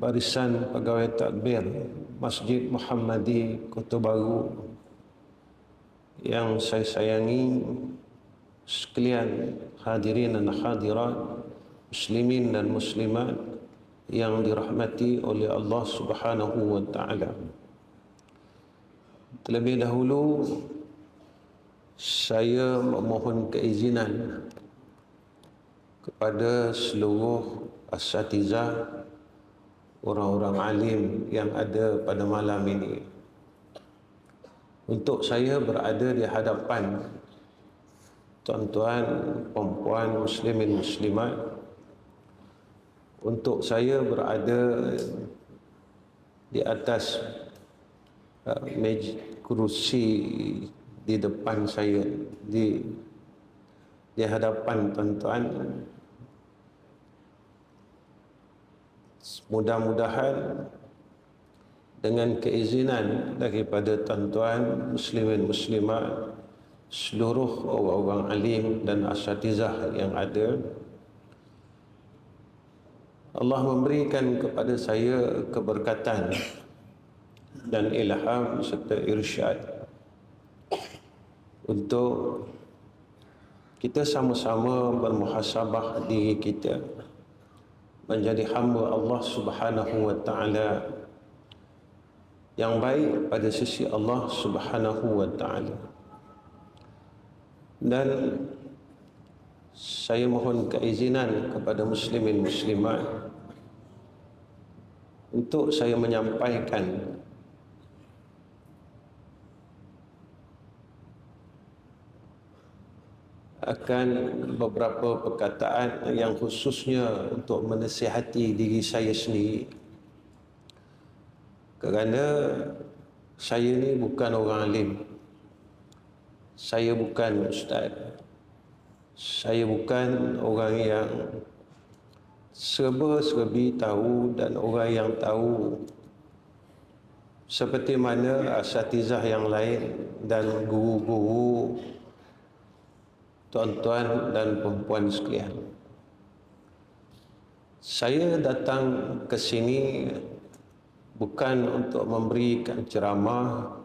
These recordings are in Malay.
barisan pegawai takbir Masjid Muhammadi Kota Baru yang saya sayangi, sekalian hadirin dan hadirat, muslimin dan muslimat yang dirahmati oleh Allah Subhanahu wa taala. Terlebih dahulu saya memohon keizinan kepada seluruh asatizah, orang-orang alim yang ada pada malam ini, untuk saya berada di hadapan tuan-tuan, puan-puan, muslimin, muslimat, untuk saya berada di atas meja kerusi di depan saya, di hadapan tuan-tuan. Mudah-mudahan dengan keizinan daripada tuan-tuan muslimin muslimat, seluruh orang-orang alim dan asatizah yang ada, Allah memberikan kepada saya keberkatan dan ilham serta irsyad untuk kita sama-sama bermuhasabah diri kita menjadi hamba Allah Subhanahu wa taala yang baik pada sisi Allah Subhanahu wa taala. Dan saya mohon keizinan kepada muslimin muslimat untuk saya menyampaikan akan beberapa perkataan yang khususnya untuk menasihati diri saya sendiri, kerana saya ni bukan orang alim, saya bukan ustaz, saya bukan orang yang serba-serbi tahu dan orang yang tahu seperti mana asatizah yang lain dan guru-guru, tuan-tuan dan perempuan sekalian. Saya datang ke sini bukan untuk memberikan ceramah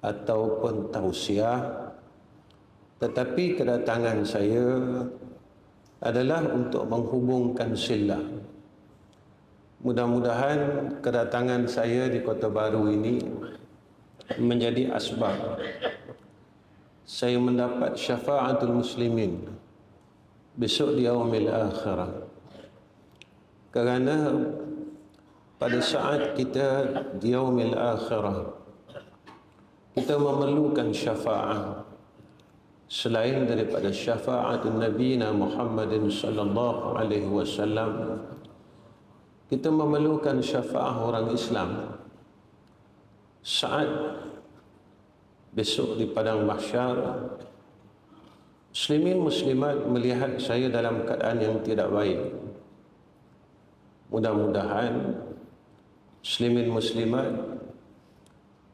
ataupun tausiah, tetapi kedatangan saya adalah untuk menghubungkan silah. Mudah-mudahan kedatangan saya di Kota Baru ini menjadi asbab saya mendapat syafa'atul muslimin besok di yaumil akhirah. Kerana pada saat kita di yaumil akhirah, kita memerlukan syafa'ah selain daripada syafa'atul nabiyina Muhammadin sallallahu alaihi wasallam. Kita memerlukan syafa'ah orang Islam saat besok di padang mahsyar muslimin muslimat melihat saya dalam keadaan yang tidak baik. Mudah-mudahan muslimin muslimat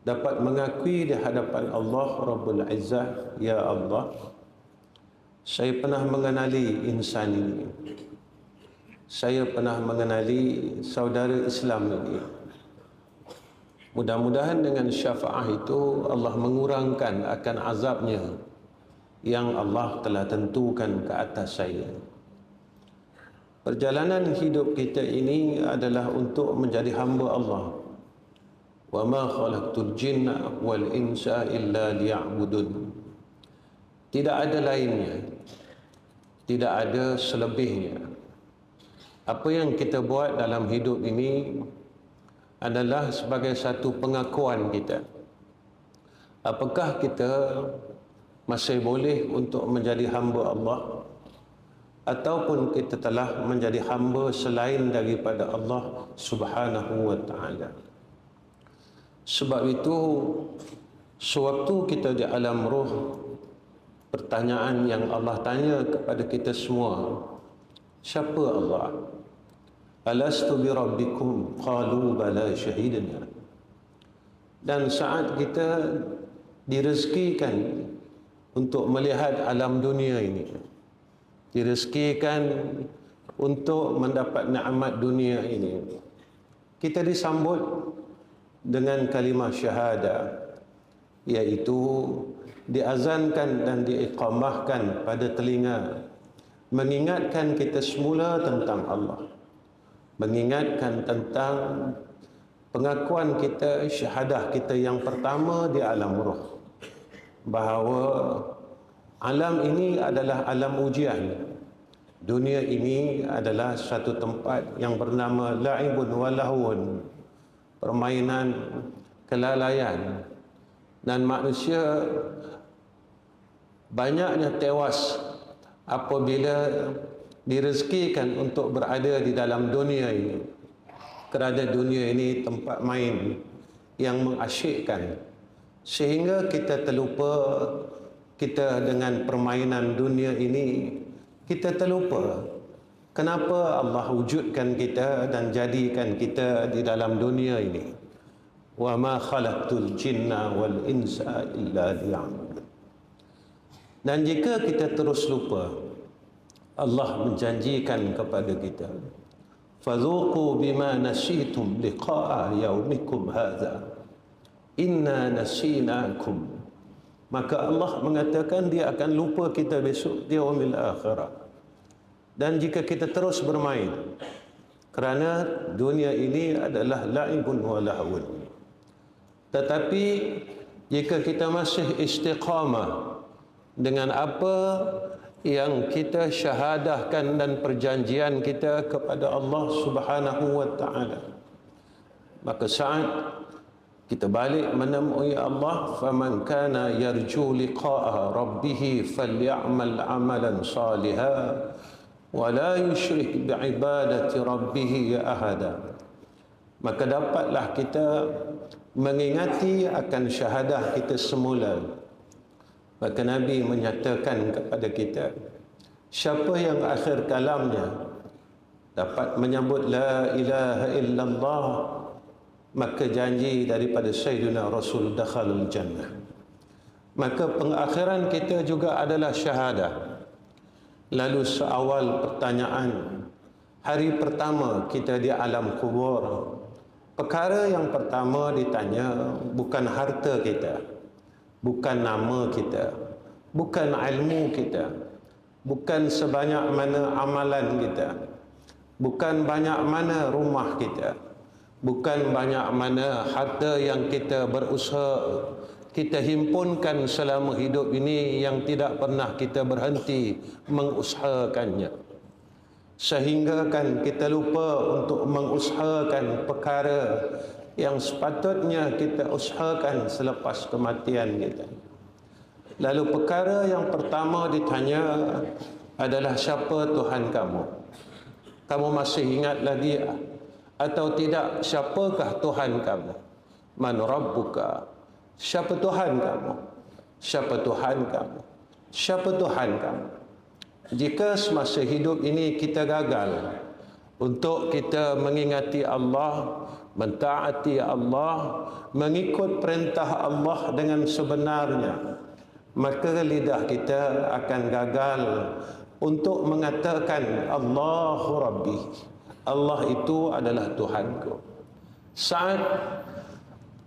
dapat mengakui di hadapan Allah Rabbul Izzah, ya Allah, saya pernah mengenali insan ini, saya pernah mengenali saudara Islam ini. Mudah-mudahan dengan syafa'ah itu Allah mengurangkan akan azabnya yang Allah telah tentukan ke atas saya. Perjalanan hidup kita ini adalah untuk menjadi hamba Allah. Wa ma khalaqtul jinna wal insa illa liya'budun. Tidak ada lainnya, tidak ada selebihnya. Apa yang kita buat dalam hidup ini adalah sebagai satu pengakuan kita. Apakah kita masih boleh untuk menjadi hamba Allah, ataupun kita telah menjadi hamba selain daripada Allah Subhanahu wa taala. Sebab itu sewaktu kita di alam roh, pertanyaan yang Allah tanya kepada kita semua, siapa Allah? Alastu bi rabbikum qalu bala syahidna. Dan saat kita direzekikan untuk melihat alam dunia ini, direzekikan untuk mendapat nikmat dunia ini, kita disambut dengan kalimah syahadah, iaitu diazankan dan diiqamahkan pada telinga, mengingatkan kita semula tentang Allah, mengingatkan tentang pengakuan kita, syahadah kita yang pertama di alam roh, bahawa alam ini adalah alam ujian. Dunia ini adalah satu tempat yang bernama la'ibun wa lahun, permainan, kelalaian, dan manusia banyaknya tewas apabila direzekikan untuk berada di dalam dunia ini, kerana dunia ini tempat main yang mengasyikkan, sehingga kita terlupa kita dengan permainan dunia ini. Kita terlupa kenapa Allah wujudkan kita dan jadikan kita di dalam dunia ini. Wa ma khalaqtul jinna wal insa illa liya'budun. Dan jika kita terus lupa, Allah menjanjikan kepada kita, fadhuqu bima nasitum liqa'a yaumikum hadza inna nasinakum. Maka Allah mengatakan dia akan lupa kita besok di yaumil akhirah. Dan jika kita terus bermain, kerana dunia ini adalah la'ibun wa lahun. Tetapi jika kita masih istiqamah dengan apa yang kita syahadahkan dan perjanjian kita kepada Allah Subhanahu wa taala, maka saat kita balik menemui Allah, faman kana yarju liqa'a rabbih falyamal amalan salihan wa la yusyrik bi'ibadati rabbih ahada. Maka dapatlah kita mengingati akan syahadah kita semula. Maka Nabi menyatakan kepada kita, siapa yang akhir kalamnya dapat menyebut la ilaha illallah, maka janji daripada Sayyidina Rasul dakhalul jannah. Maka pengakhiran kita juga adalah syahadah. Lalu seawal pertanyaan, hari pertama kita di alam kubur, perkara yang pertama ditanya bukan harta kita, bukan nama kita, bukan ilmu kita, bukan sebanyak mana amalan kita, bukan banyak mana rumah kita, bukan banyak mana harta yang kita berusaha, kita himpunkan selama hidup ini yang tidak pernah kita berhenti mengusahakannya. Sehingga kan kita lupa untuk mengusahakan perkara yang sepatutnya kita usahakan selepas kematian kita. Lalu perkara yang pertama ditanya adalah siapa Tuhan kamu? Kamu masih ingat lagi atau tidak siapakah Tuhan kamu? Man rabbuka? Siapa Tuhan kamu? Siapa Tuhan kamu? Siapa Tuhan kamu? Jika semasa hidup ini kita gagal untuk kita mengingati Allah, mentaati Allah, mengikut perintah Allah dengan sebenarnya, maka lidah kita akan gagal untuk mengatakan Allahu Rabbi, Allah itu adalah Tuhanku. Saat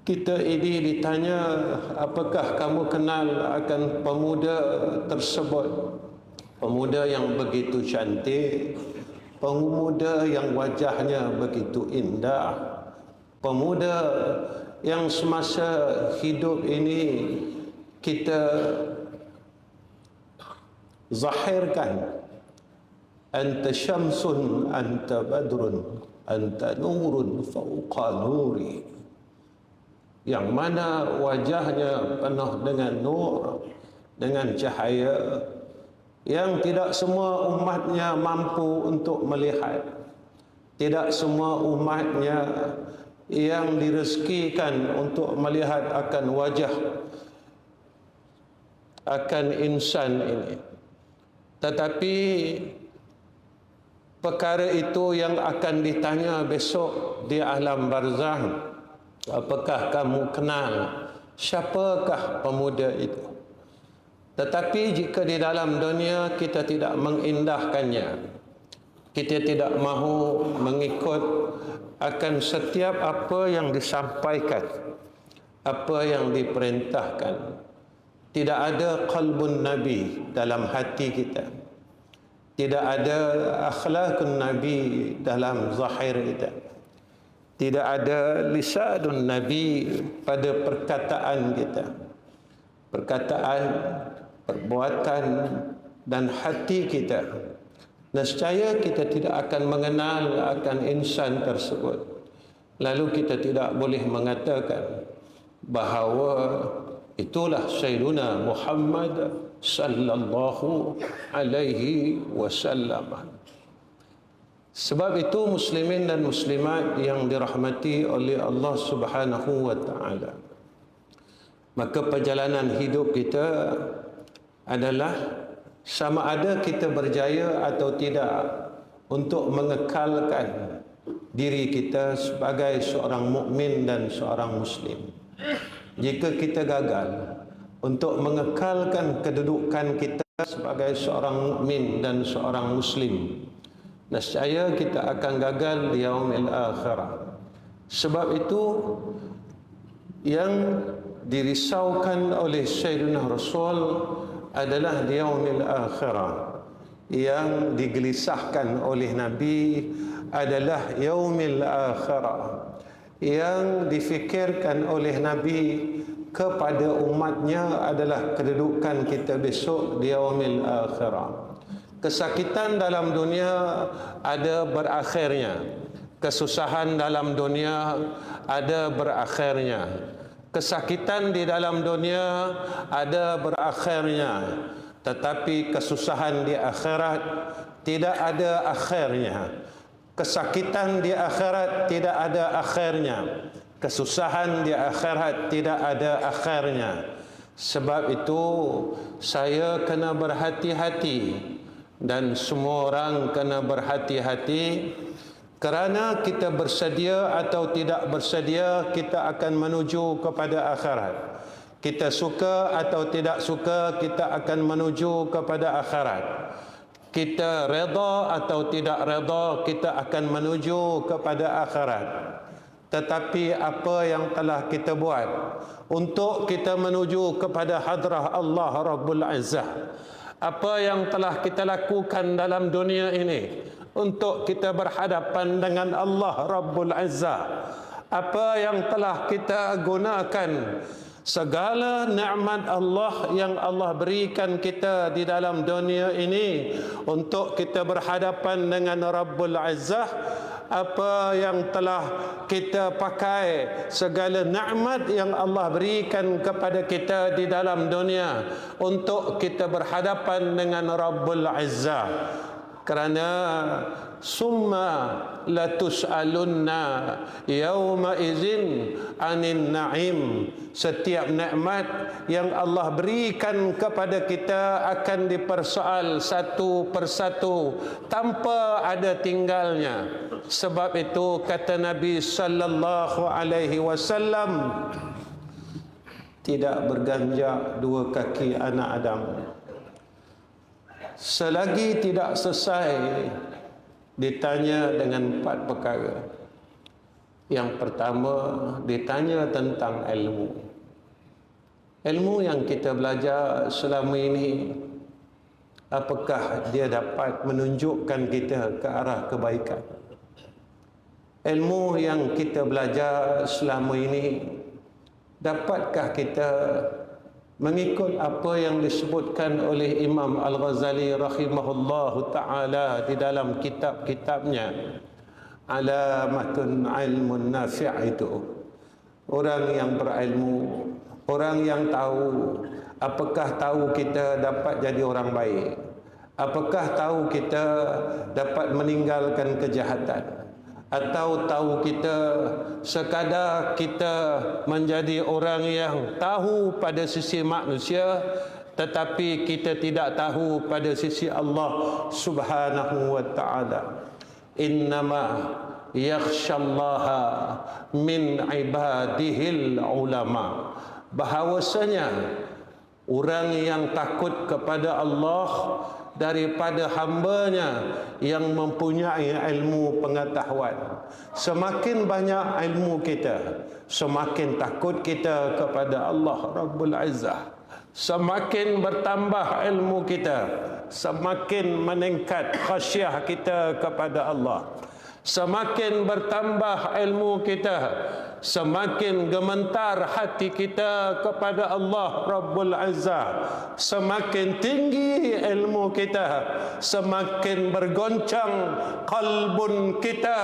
kita ini ditanya, apakah kamu kenal akan pemuda tersebut? Pemuda yang begitu cantik, pemuda yang wajahnya begitu indah, pemuda yang semasa hidup ini kita zahirkan, anta syamsun, anta badrun, anta nurun fauqa nuri, yang mana wajahnya penuh dengan nur, dengan cahaya yang tidak semua umatnya mampu untuk melihat. Tidak semua umatnya yang direzekikan untuk melihat akan wajah, akan insan ini. Tetapi perkara itu yang akan ditanya besok di alam barzakh. Apakah kamu kenal siapakah pemuda itu? Tetapi jika di dalam dunia kita tidak mengindahkannya, Kita tidak mahu mengikut akan setiap apa yang disampaikan, apa yang diperintahkan. Tidak ada qalbun Nabi dalam hati kita. Tidak ada akhlakun Nabi dalam zahir kita. Tidak ada lisanun Nabi pada perkataan kita. Perkataan, perbuatan dan hati kita. Nescaya kita tidak akan mengenal akan insan tersebut. Lalu kita tidak boleh mengatakan bahawa itulah Sayyiduna Muhammad sallallahu alaihi wasallam. Sebab itu muslimin dan muslimat yang dirahmati oleh Allah Subhanahu wa taala, maka perjalanan hidup kita adalah sama ada kita berjaya atau tidak untuk mengekalkan diri kita sebagai seorang mukmin dan seorang muslim. Jika kita gagal untuk mengekalkan kedudukan kita sebagai seorang mukmin dan seorang muslim, nescaya kita akan gagal di yaumil akhirah. Sebab itu yang dirisaukan oleh Sayyidina Rasul adalah di yaumil akhirah. Yang digelisahkan oleh Nabi adalah yaumil akhirah. Yang difikirkan oleh Nabi kepada umatnya adalah kedudukan kita besok di yaumil akhirah. Kesakitan dalam dunia ada berakhirnya. Kesusahan dalam dunia ada berakhirnya. Kesakitan di dalam dunia ada berakhirnya. Tetapi kesusahan di akhirat tidak ada akhirnya. Kesakitan di akhirat tidak ada akhirnya. Kesusahan di akhirat tidak ada akhirnya. Sebab itu saya kena berhati-hati dan semua orang kena berhati-hati, kerana kita bersedia atau tidak bersedia kita akan menuju kepada akhirat. Kita suka atau tidak suka kita akan menuju kepada akhirat. Kita redha atau tidak redha kita akan menuju kepada akhirat. Tetapi apa yang telah kita buat untuk kita menuju kepada hadrah Allah Rabbul Izzah, apa yang telah kita lakukan dalam dunia ini untuk kita berhadapan dengan Allah Rabbul Izzah, apa yang telah kita gunakan, segala nikmat Allah yang Allah berikan kita di dalam dunia ini untuk kita berhadapan dengan Rabbul Izzah, apa yang telah kita pakai, segala nikmat yang Allah berikan kepada kita di dalam dunia untuk kita berhadapan dengan Rabbul Izzah. Kerana summa latus'alunna yawma izin anin na'im. Setiap nikmat yang Allah berikan kepada kita akan dipersoal satu persatu tanpa ada tinggalnya. Sebab itu kata Nabi sallallahu alaihi wasallam, tidak berganjak dua kaki anak Adam selagi tidak selesai ditanya dengan 4 perkara. Yang pertama, ditanya tentang ilmu. Ilmu yang kita belajar selama ini, apakah dia dapat menunjukkan kita ke arah kebaikan? Ilmu yang kita belajar selama ini, dapatkah kita mengikut apa yang disebutkan oleh Imam Al-Ghazali rahimahullahu ta'ala di dalam kitab-kitabnya Alamatun Ilmun Nafi' itu. Orang yang berilmu, orang yang tahu. Apakah tahu kita dapat jadi orang baik? Apakah tahu kita dapat meninggalkan kejahatan? Atau tahu kita sekadar kita menjadi orang yang tahu pada sisi manusia, tetapi kita tidak tahu pada sisi Allah Subhanahu wa ta'ala. Innama yakhshallaha min ibadihil ulama. Bahawasanya orang yang takut kepada Allah daripada hambanya yang mempunyai ilmu pengetahuan. Semakin banyak ilmu kita, semakin takut kita kepada Allah Rabbul Izzah. Semakin bertambah ilmu kita, semakin meningkat khasyah kita kepada Allah. Semakin bertambah ilmu kita, semakin gemetar hati kita kepada Allah Rabbul Izzah. Semakin tinggi ilmu kita, semakin bergoncang qalbun kita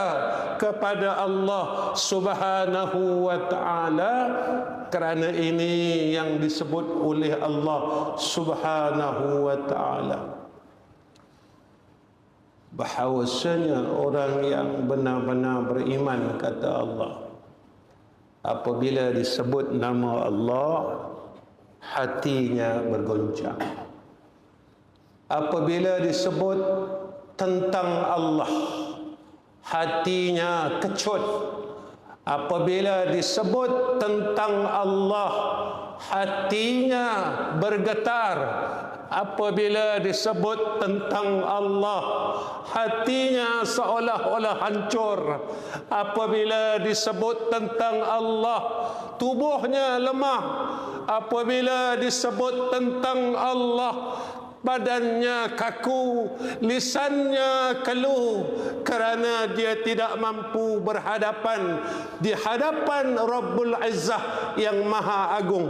kepada Allah Subhanahu wa ta'ala. Kerana ini yang disebut oleh Allah Subhanahu wa ta'ala, bahawasanya orang yang benar-benar beriman, kata Allah, apabila disebut nama Allah, hatinya bergoncang. Apabila disebut tentang Allah, hatinya kecut. Apabila disebut tentang Allah, hatinya bergetar. Apabila disebut tentang Allah, hatinya seolah-olah hancur. Apabila disebut tentang Allah, tubuhnya lemah. Apabila disebut tentang Allah, badannya kaku, lisannya keluh, kerana dia tidak mampu berhadapan di hadapan Rabbul Izzah yang Maha Agung,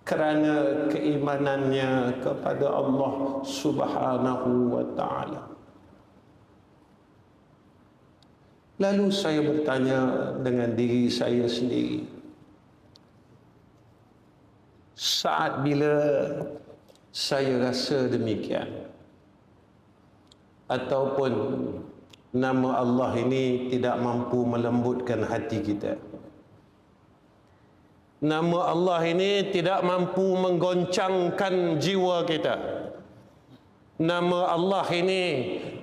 kerana keimanannya kepada Allah Subhanahu wa ta'ala. Lalu saya bertanya dengan diri saya sendiri, saat bila saya rasa demikian, ataupun nama Allah ini tidak mampu melembutkan hati kita, nama Allah ini tidak mampu menggoncangkan jiwa kita, nama Allah ini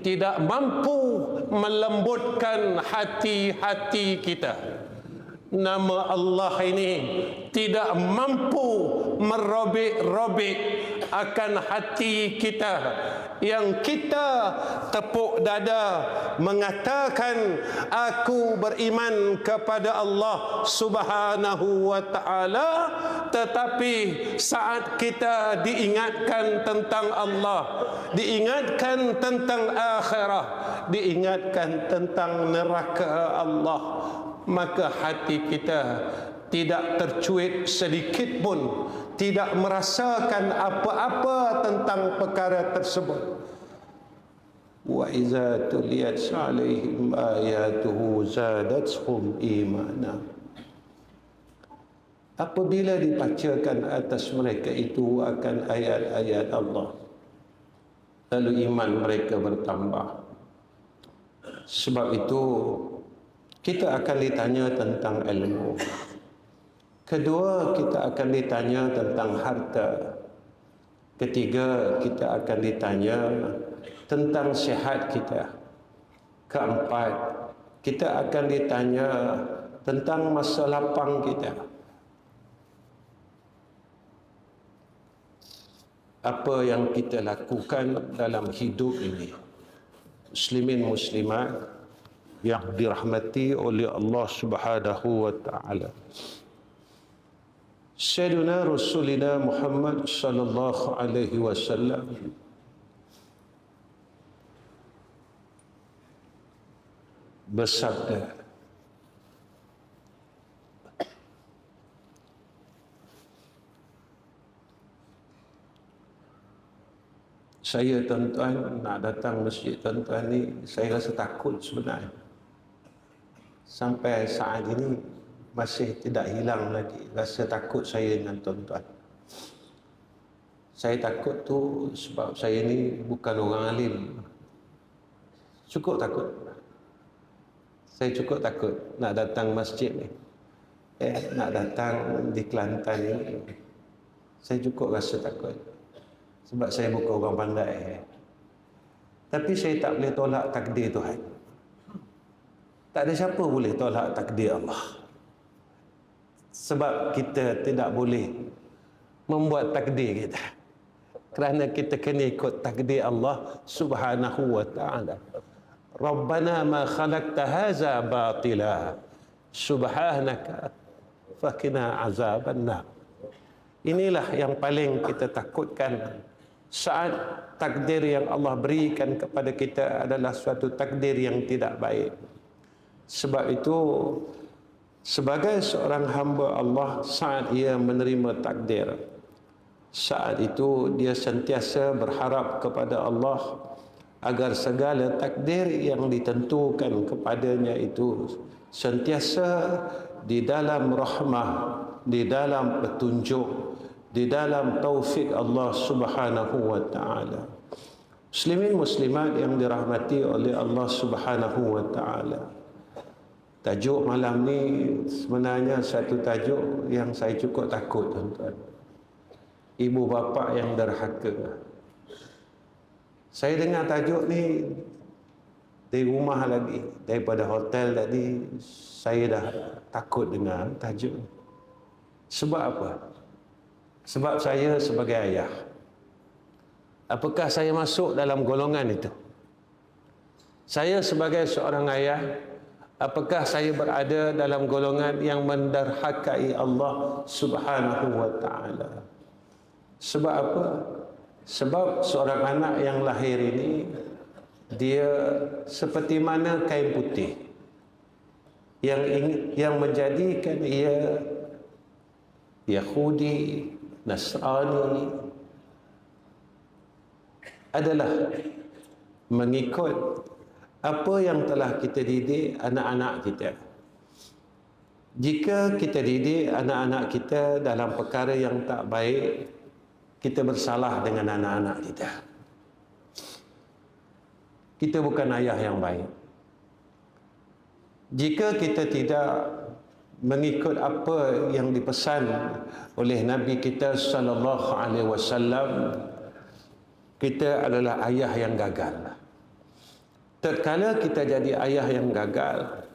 tidak mampu melembutkan hati-hati kita, nama Allah ini tidak mampu merobek-robek akan hati kita, yang kita tepuk dada mengatakan aku beriman kepada Allah Subhanahu wa ta'ala, tetapi saat kita diingatkan tentang Allah, diingatkan tentang akhirah, diingatkan tentang neraka Allah, maka hati kita tidak tercuit sedikit pun, tidak merasakan apa-apa tentang perkara tersebut. Wa iza tuliyat alaihim ayatuhu zadatuhum imana. Apabila dibacakan atas mereka itu akan ayat-ayat Allah, lalu iman mereka bertambah. Sebab itu kita akan ditanya tentang ilmu. Kedua, kita akan ditanya tentang harta. Ketiga, kita akan ditanya tentang sihat kita. Keempat, kita akan ditanya tentang masa lapang kita. Apa yang kita lakukan dalam hidup ini, muslimin muslimat yang dirahmati oleh Allah Subhanahu wa ta'ala. Sayyidina Rasulina Muhammad sallallahu alaihi wasallam bersabda, saya tuan-tuan nak datang masjid tuan-tuan ni, saya rasa takut sebenarnya. Sampai saat ini masih tidak hilang lagi rasa takut saya dengan tuan-tuan. Saya takut tu sebab saya ni bukan orang alim. Cukup takut. Saya cukup takut nak datang masjid ni. Nak datang di Kelantan ni. Saya cukup rasa takut. Sebab saya bukan orang pandai. Tapi saya tak boleh tolak takdir Tuhan. Tak ada siapa boleh tolak takdir Allah. Sebab kita tidak boleh membuat takdir kita. kerana kita kena ikut takdir Allah Subhanahu wa taala. Rabbana ma khalaqta hadza batila subhanaka faqina azabannar. Inilah yang paling kita takutkan saat takdir yang Allah berikan kepada kita adalah suatu takdir yang tidak baik. Sebab itu sebagai seorang hamba Allah, saat ia menerima takdir, saat itu dia sentiasa berharap kepada Allah agar segala takdir yang ditentukan kepadanya itu sentiasa di dalam rahmah, di dalam petunjuk, di dalam taufik Allah Subhanahu wa taala. Muslimin muslimat yang dirahmati oleh Allah Subhanahu wa taala. Tajuk malam ni sebenarnya satu tajuk yang saya cukup takut, tuan-tuan. Ibu bapa yang derhaka. Saya dengar tajuk ni dari rumah lagi, daripada hotel tadi saya dah takut dengar tajuk ni. Sebab apa? Sebab saya sebagai ayah. Apakah saya masuk dalam golongan itu? Saya sebagai seorang ayah, apakah saya berada dalam golongan yang menderhakai Allah Subhanahu wa taala? Sebab apa? Sebab seorang anak yang lahir ini, dia seperti mana kain putih yang menjadikan ia Yahudi, Nasrani adalah mengikut apa yang telah kita didik anak-anak kita. Jika kita didik anak-anak kita dalam perkara yang tak baik, kita bersalah dengan anak-anak kita. Kita bukan ayah yang baik. Jika kita tidak mengikut apa yang dipesan oleh Nabi kita sallallahu alaihi wasallam, kita adalah ayah yang gagal. Tatkala kita jadi ayah yang gagal,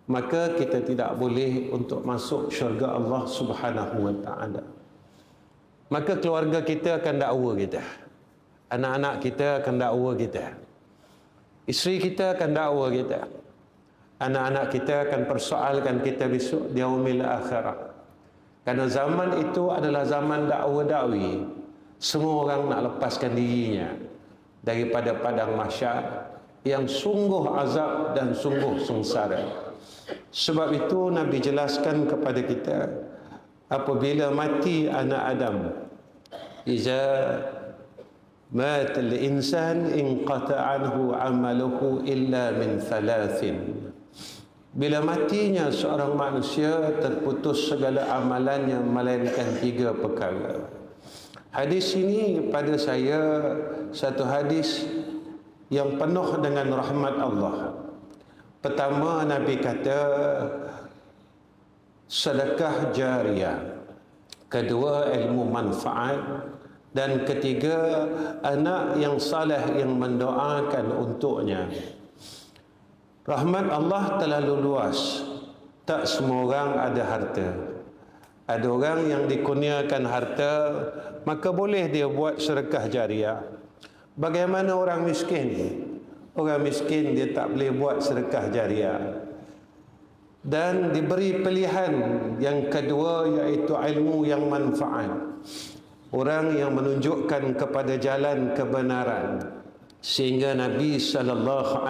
maka kita tidak boleh untuk masuk syurga Allah Subhanahu wa taala. Maka keluarga kita akan dakwa kita, anak-anak kita akan dakwa kita, isteri kita akan dakwa kita, anak-anak kita akan persoalkan kita besok di yaumil akhirah. Kerana zaman itu adalah zaman dakwa dakwi. Semua orang nak lepaskan dirinya daripada padang mahsyar yang sungguh azab dan sungguh sengsara. Sebab itu Nabi jelaskan kepada kita, apabila mati anak Adam, iza mat al-insan inqata anhu amaluhu illa min thalathin. Bila matinya seorang manusia, terputus segala amalannya melainkan 3 perkara. Hadis ini pada saya satu hadis yang penuh dengan rahmat Allah. Pertama, Nabi kata sedekah jariah. Kedua, ilmu manfaat. Dan ketiga, anak yang saleh yang mendoakan untuknya. Rahmat Allah terlalu luas. Tak semua orang ada harta. Ada orang yang dikurniakan harta, maka boleh dia buat sedekah jariah. Bagaimana orang miskin? Orang miskin dia tak boleh buat sedekah jariah. Dan diberi pilihan yang kedua, iaitu ilmu yang manfaat. Orang yang menunjukkan kepada jalan kebenaran. Sehingga Nabi SAW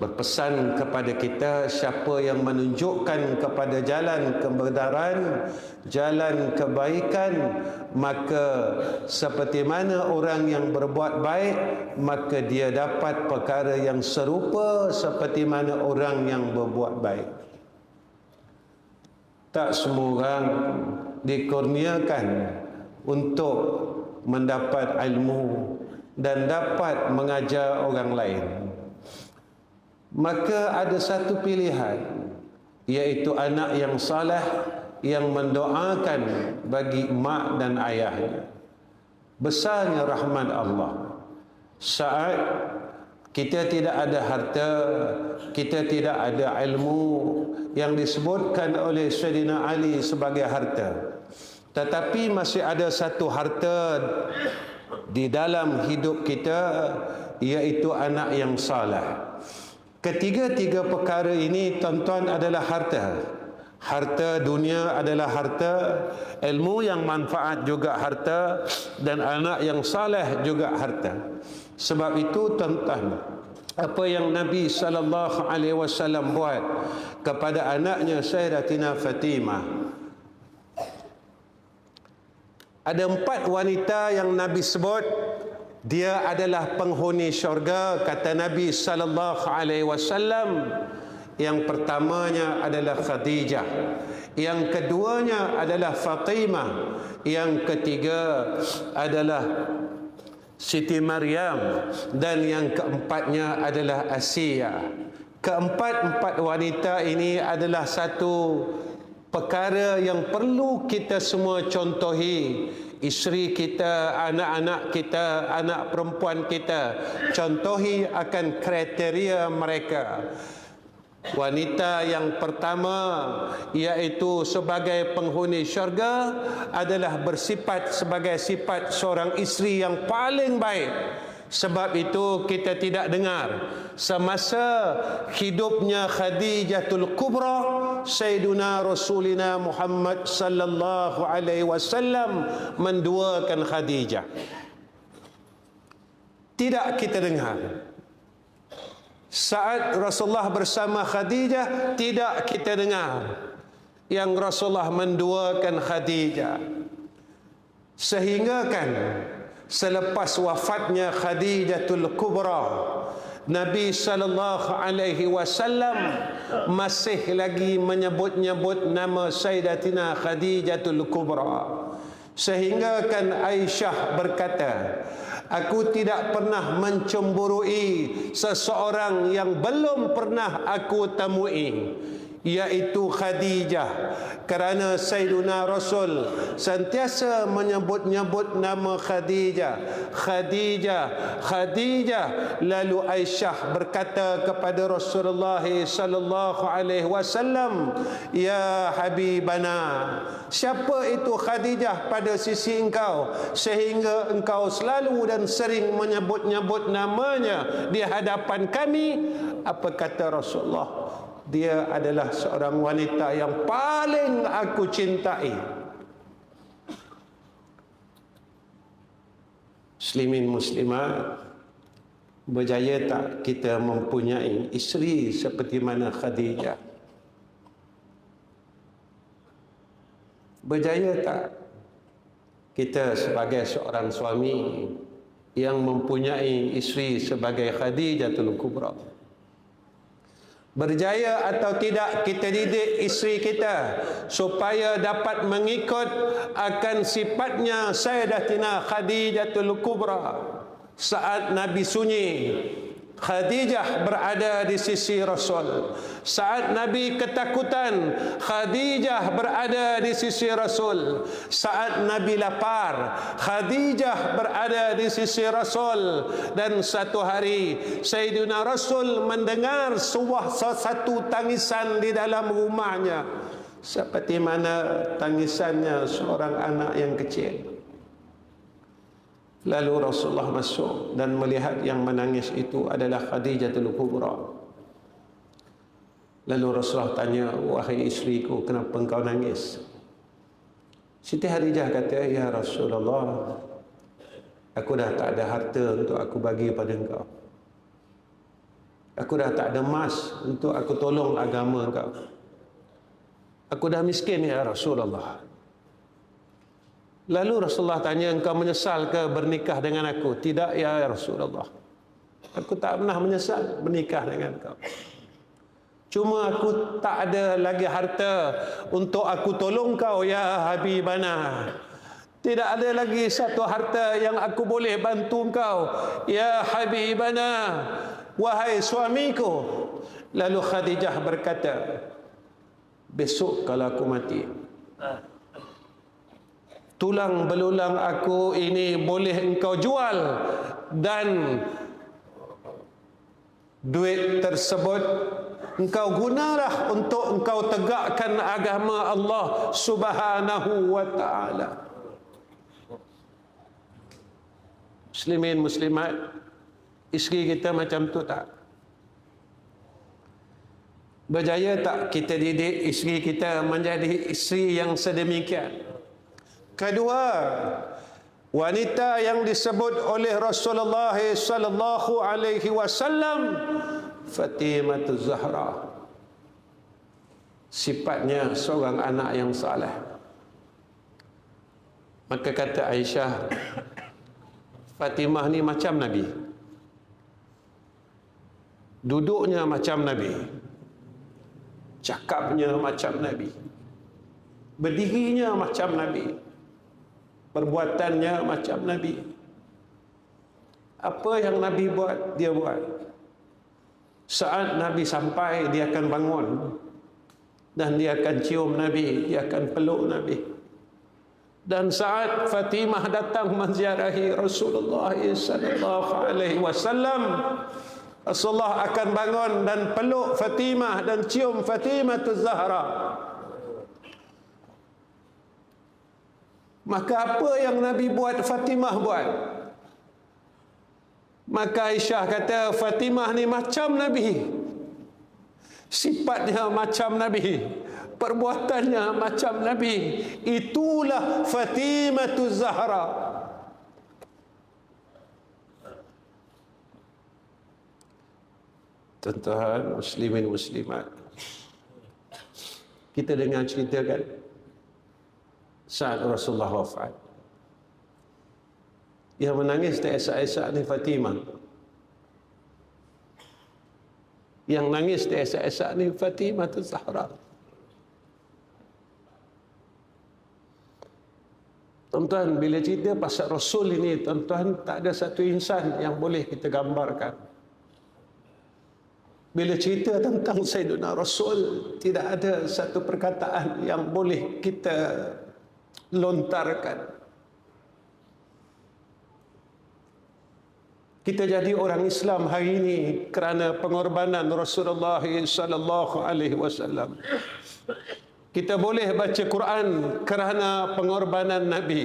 berpesan kepada kita, siapa yang menunjukkan kepada jalan kebenaran, jalan kebaikan, maka seperti mana orang yang berbuat baik, maka dia dapat perkara yang serupa seperti mana orang yang berbuat baik. Tak semua orang dikurniakan untuk mendapat ilmu dan dapat mengajar orang lain. Maka ada satu pilihan, iaitu anak yang saleh yang mendoakan bagi mak dan ayahnya. Besarnya rahmat Allah. Saat kita tidak ada harta, kita tidak ada ilmu yang disebutkan oleh Sayyidina Ali sebagai harta. Tetapi masih ada satu harta di dalam hidup kita, iaitu anak yang saleh. Ketiga-tiga perkara ini, tuan-tuan, adalah harta. Harta dunia adalah harta, ilmu yang manfaat juga harta, dan anak yang saleh juga harta. Sebab itu, tuan-tuan, apa yang Nabi SAW buat kepada anaknya Sayyidatina Fatimah. Ada 4 wanita yang Nabi sebut dia adalah penghuni syurga, kata Nabi SAW. Yang pertamanya adalah Khadijah, yang keduanya adalah Fatimah, yang ketiga adalah Siti Maryam, dan yang keempatnya adalah Asia. Keempat-empat wanita ini adalah satu perkara yang perlu kita semua contohi. Isteri kita, anak-anak kita, anak perempuan kita, contohi akan kriteria mereka. Wanita yang pertama, iaitu sebagai penghuni syurga, adalah bersifat sebagai sifat seorang isteri yang paling baik. Sebab itu kita tidak dengar semasa hidupnya Khadijatul Kubra, Sayyiduna Rasulina Muhammad sallallahu alaihi wasallam menduakan Khadijah. Tidak kita dengar. Saat Rasulullah bersama Khadijah, tidak kita dengar yang Rasulullah menduakan Khadijah. Sehingga kan selepas wafatnya Khadijatul Kubra, Nabi SAW masih lagi menyebut-nyebut nama Sayyidatina Khadijatul Kubra. Sehingga kan Aisyah berkata, aku tidak pernah mencemburui seseorang yang belum pernah aku temui, iaitu Khadijah, kerana Sayyiduna Rasul sentiasa menyebut-nyebut nama Khadijah, Khadijah, Khadijah. Lalu Aisyah berkata kepada Rasulullah sallallahu alaihi wasallam, ya Habibana, siapa itu Khadijah pada sisi engkau sehingga engkau selalu dan sering menyebut-nyebut namanya di hadapan kami? Apa kata Rasulullah? Dia adalah seorang wanita yang paling aku cintai. Muslimin muslimat, berjaya tak kita mempunyai isteri seperti mana Khadijah? Berjaya tak kita sebagai seorang suami yang mempunyai isteri sebagai Khadijatul Kubra? Berjaya atau tidak kita didik isteri kita supaya dapat mengikut akan sifatnya Sayyidatina Khadijatul Kubra? Saat Nabi sunyi, Khadijah berada di sisi Rasul. Saat Nabi ketakutan, Khadijah berada di sisi Rasul. Saat Nabi lapar, Khadijah berada di sisi Rasul. Dan satu hari Sayyidina Rasul mendengar satu tangisan di dalam rumahnya, seperti mana tangisannya seorang anak yang kecil. Lalu Rasulullah masuk dan melihat yang menangis itu adalah Khadijatul Kubra. Lalu Rasulullah tanya, wahai isteriku, kenapa engkau nangis? Siti Khadijah kata, ya Rasulullah, aku dah tak ada harta untuk aku bagi pada engkau. Aku dah tak ada emas untuk aku tolong agama engkau. Aku dah miskin ya Rasulullah. Lalu Rasulullah tanya, engkau menyesal ke bernikah dengan aku? Tidak ya Rasulullah, aku tak pernah menyesal bernikah dengan engkau. Cuma aku tak ada lagi harta untuk aku tolong kau ya Habibana. Tidak ada lagi satu harta yang aku boleh bantu engkau ya Habibana, wahai suamiku. Lalu Khadijah berkata, besok kalau aku mati, tulang belulang aku ini boleh engkau jual, dan duit tersebut engkau gunalah untuk engkau tegakkan agama Allah Subhanahu wa ta'ala. Muslimin, muslimat, isteri kita macam tu tak? Berjaya tak kita didik isteri kita menjadi isteri yang sedemikian? Kedua, wanita yang disebut oleh Rasulullah sallallahu alaihi wasallam Fatimah Zahra, sifatnya seorang anak yang saleh. Maka kata Aisyah, Fatimah ni macam Nabi, duduknya macam Nabi, cakapnya macam Nabi, berdirinya macam Nabi, perbuatannya macam Nabi. Apa yang Nabi buat, dia buat. Saat Nabi sampai, dia akan bangun dan dia akan cium Nabi, dia akan peluk Nabi. Dan saat Fatimah datang menziarahi Rasulullah sallallahu alaihi wasallam, Rasulullah akan bangun dan peluk Fatimah dan cium Fatimah Zahra. Maka apa yang Nabi buat, Fatimah buat. Maka Aisyah kata, Fatimah ni macam Nabi, sifatnya macam Nabi, perbuatannya macam Nabi. Itulah Fatimah Zahra. Tuan-tuan, muslimin muslimat, kita dengar cerita kan, saat Rasulullah wafat, yang menangis teresak-esak ni Fatimah. Yang nangis teresak-esak ni Fatimah Zahra. Tuan-tuan, bila cerita pasal Rasul ini, tuan-tuan, tak ada satu insan yang boleh kita gambarkan. Bila cerita tentang Sayyidina Rasul, tidak ada satu perkataan yang boleh kita lontarkan. Kita jadi orang Islam hari ini kerana pengorbanan Rasulullah sallallahu alaihi wasallam. Kita boleh baca Quran kerana pengorbanan Nabi.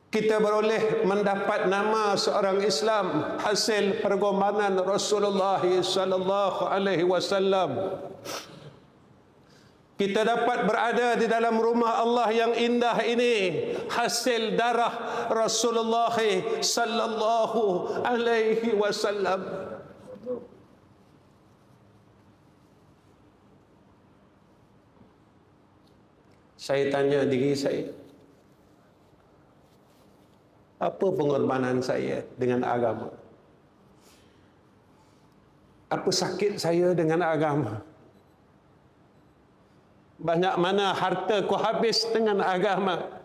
Kita boleh mendapat nama seorang Islam hasil pengorbanan Rasulullah sallallahu alaihi wasallam. Kita dapat berada di dalam rumah Allah yang indah ini hasil darah Rasulullah sallallahu alaihi wasallam. Saya tanya diri saya, apa pengorbanan saya dengan agama? Apa sakit saya dengan agama? Banyak mana harta ku habis dengan agama?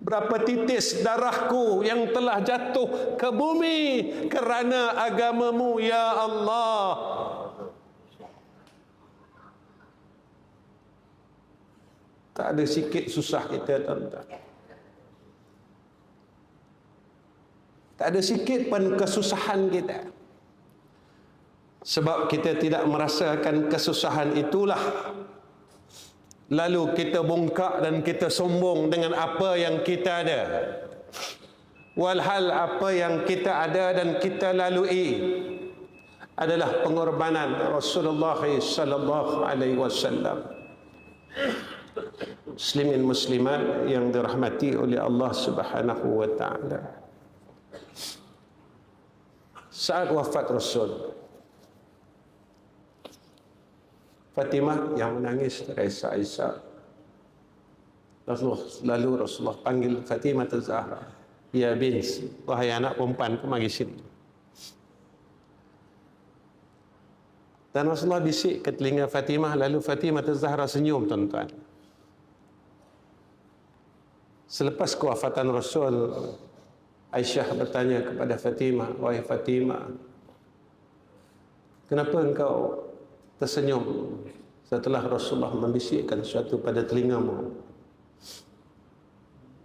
Berapa titis darahku yang telah jatuh ke bumi kerana agamamu, ya Allah. Tak ada sikit susah kita, tuan-tuan. Tak ada sikit pun kesusahan kita. Sebab kita tidak merasakan kesusahan itulah, lalu kita bongkak dan kita sombong dengan apa yang kita ada. Walhal apa yang kita ada dan kita lalui adalah pengorbanan Rasulullah sallallahu alaihi wasallam. Muslimin muslimat yang dirahmati oleh Allah Subhanahu wa taala. Saat wafat Rasul, Fatimah yang menangis teresak-esak. Lalu Rasulullah panggil Fatimah Zahra, ya bint, wahai anak perempuan, mari sini. Dan Rasulullah bisik ke telinga Fatimah, lalu Fatimah Zahra senyum, tuan-tuan. Selepas kewafatan Rasul, Aisyah bertanya kepada Fatimah, wahai Fatimah, kenapa engkau tersenyum setelah Rasulullah membisikkan sesuatu pada telingamu?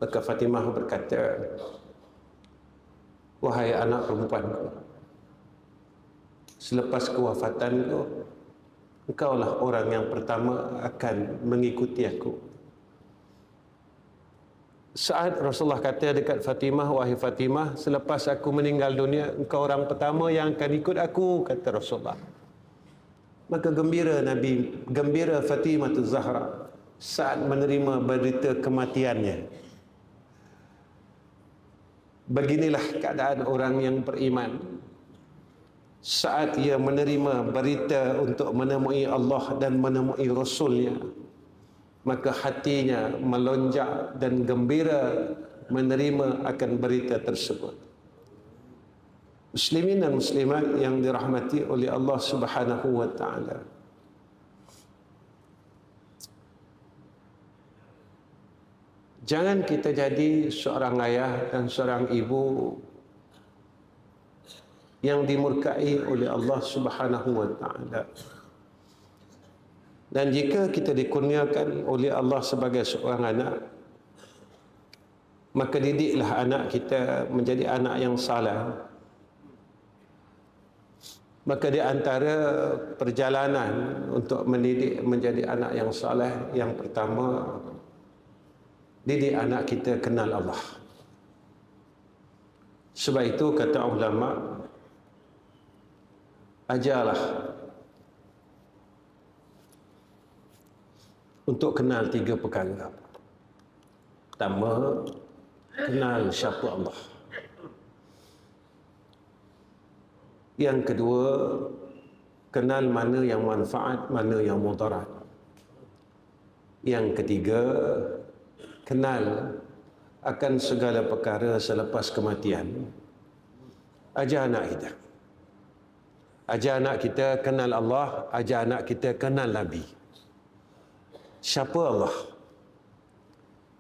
Maka Fatimah berkata, wahai anak perempuanku, selepas kewafatanku, engkaulah orang yang pertama akan mengikuti aku. Saat Rasulullah kata dekat Fatimah, wahai Fatimah, selepas aku meninggal dunia, engkau orang pertama yang akan ikut aku, kata Rasulullah. Maka gembira Fatimah Zahra saat menerima berita kematiannya. Beginilah keadaan orang yang beriman saat ia menerima berita untuk menemui Allah dan menemui Rasulnya, maka hatinya melonjak dan gembira menerima akan berita tersebut. Muslimin dan muslimat yang dirahmati oleh Allah Subhanahu wa taala. Jangan kita jadi seorang ayah dan seorang ibu yang dimurkai oleh Allah Subhanahu wa taala. Dan jika kita dikurniakan oleh Allah sebagai seorang anak, maka didiklah anak kita menjadi anak yang saleh. Maka di antara perjalanan untuk mendidik menjadi anak yang saleh, yang pertama, didik anak kita kenal Allah. Sebab itu kata ulama, ajarlah untuk kenal 3 perkara. Pertama, kenal siapa Allah. Yang kedua, kenal mana yang manfaat, mana yang mudarat. Yang ketiga, kenal akan segala perkara selepas kematian. Ajar anak kita. Ajar anak kita kenal Allah, ajar anak kita kenal Nabi. Siapa Allah?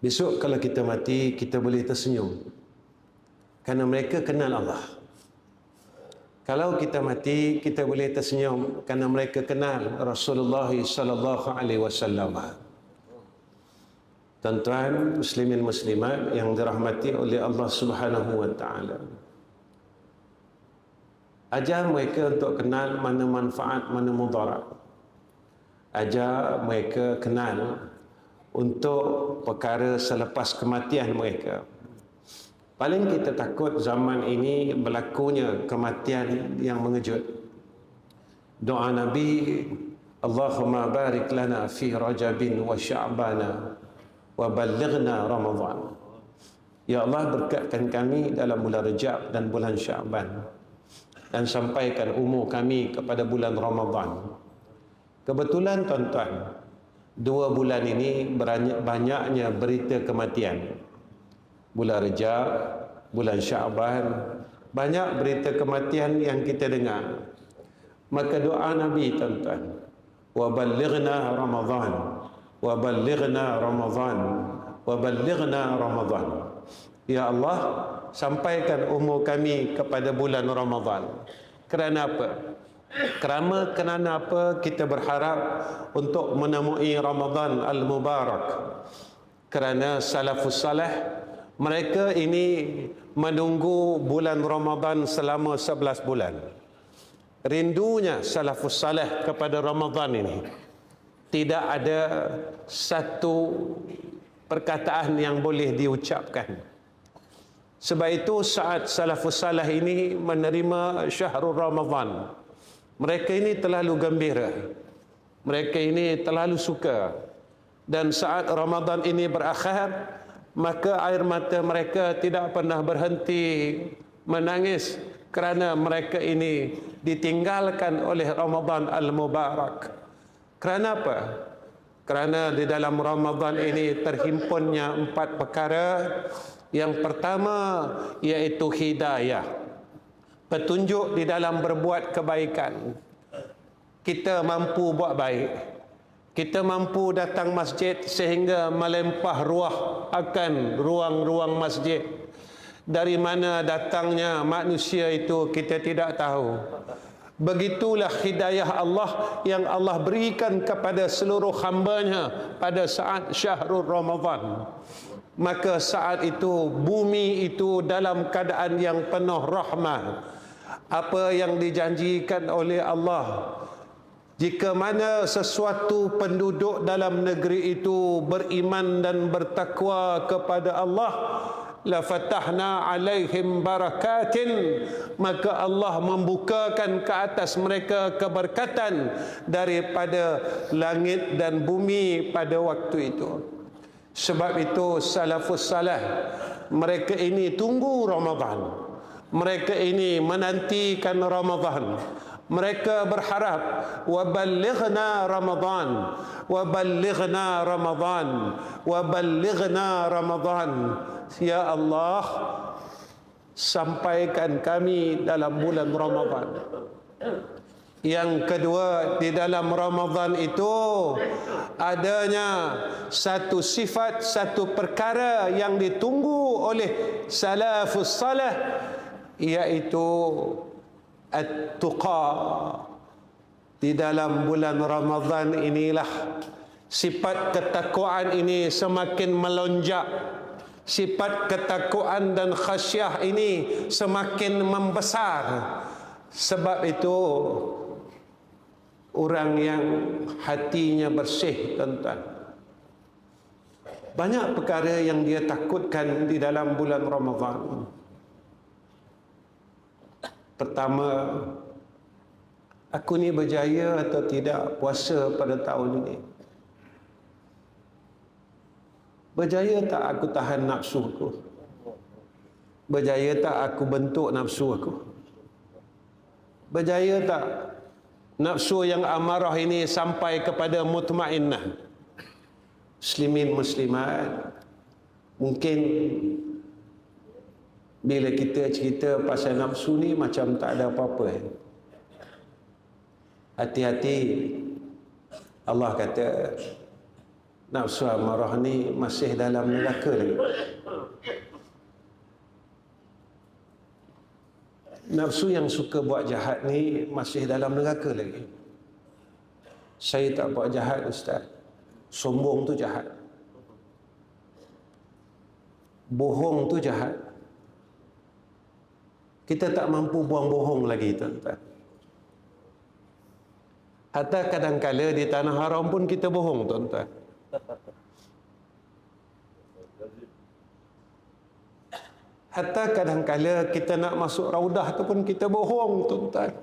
Besok kalau kita mati, kita boleh tersenyum kerana mereka kenal Allah. Kalau kita mati, kita boleh tersenyum kerana mereka kenal Rasulullah sallallahu alaihi wasallam. Tuan-tuan, muslimin muslimat yang dirahmati oleh Allah Subhanahu wa taala. Ajar mereka untuk kenal mana manfaat, mana mudarat. Ajar mereka kenal untuk perkara selepas kematian mereka. Paling kita takut zaman ini berlakunya kematian yang mengejut. Doa Nabi, Allahumma barik lana fi Rajabin wa Sya'bana wa ballighna Ramadan. Ya Allah, berkatkan kami dalam bulan Rajab dan bulan Sya'ban, dan sampaikan umur kami kepada bulan Ramadan. Kebetulan tuan-tuan, 2 bulan ini banyaknya berita kematian. Bulan Rajab, bulan Sya'ban, banyak berita kematian yang kita dengar. Maka doa Nabi tuan-tuan, wa ballighna Ramadan, wa ballighna Ramadan, wa ballighna Ramadan. Ya Allah, sampaikan umur kami kepada bulan Ramadan. Kerana apa? Kerana apa kita berharap untuk menemui Ramadan al-Mubarak? Kerana salafus salih, mereka ini menunggu bulan Ramadan selama 11 bulan. Rindunya salafus salih kepada Ramadan ini. Tidak ada satu perkataan yang boleh diucapkan. Sebab itu saat salafus salih ini menerima syahrul Ramadan, mereka ini terlalu gembira. Mereka ini terlalu suka. Dan saat Ramadan ini berakhir, maka air mata mereka tidak pernah berhenti menangis kerana mereka ini ditinggalkan oleh Ramadan al-Mubarak. Kerana apa? Kerana di dalam Ramadan ini terhimpunnya 4 perkara. Yang pertama iaitu hidayah, petunjuk di dalam berbuat kebaikan. Kita mampu buat baik, kita mampu datang masjid sehingga melempah ruah akan ruang-ruang masjid. Dari mana datangnya manusia itu kita tidak tahu. Begitulah hidayah Allah yang Allah berikan kepada seluruh hamba-Nya pada saat syahrul Ramadan. Maka saat itu bumi itu dalam keadaan yang penuh rahmat. apa yang dijanjikan oleh Allah. Jika mana sesuatu penduduk dalam negeri itu beriman dan bertakwa kepada Allah, la fatahna alaihim barakatin, maka Allah membukakan ke atas mereka keberkatan daripada langit dan bumi pada waktu itu. Sebab itu salafus salah, mereka ini tunggu Ramadan, mereka ini menantikan Ramadan. Mereka berharap, waballighna Ramadan, waballighna Ramadan, waballighna Ramadan. Ya Allah, sampaikan kami dalam bulan Ramadan. Yang kedua, di dalam Ramadan itu adanya satu sifat, satu perkara yang ditunggu oleh salafus salah, iaitu at-tuqa. Di dalam bulan Ramadan inilah sifat ketakwaan ini semakin melonjak. Sifat ketakwaan dan khasyah ini semakin membesar. Sebab itu orang yang hatinya bersih, tuan-tuan, banyak perkara yang dia takutkan di dalam bulan Ramadan. Pertama, aku ni berjaya atau tidak puasa pada tahun ini? Berjaya tak aku tahan nafsu aku? Berjaya tak aku bentuk nafsu aku? Berjaya tak nafsu yang amarah ini sampai kepada mutmainnah? Muslimin muslimat, mungkin bila kita cerita pasal nafsu ni macam tak ada apa-apa. Hati-hati. Allah kata nafsu amarah ni masih dalam neraka lagi. Nafsu yang suka buat jahat ni masih dalam neraka lagi. Saya tak buat jahat, Ustaz. Sombong tu jahat. Bohong tu jahat. Kita tak mampu buang bohong lagi, tuan-tuan. Hatta kadang-kala di tanah haram pun kita bohong, tuan-tuan. Hatta kadang-kala kita nak masuk raudah tu pun kita bohong, tuan-tuan.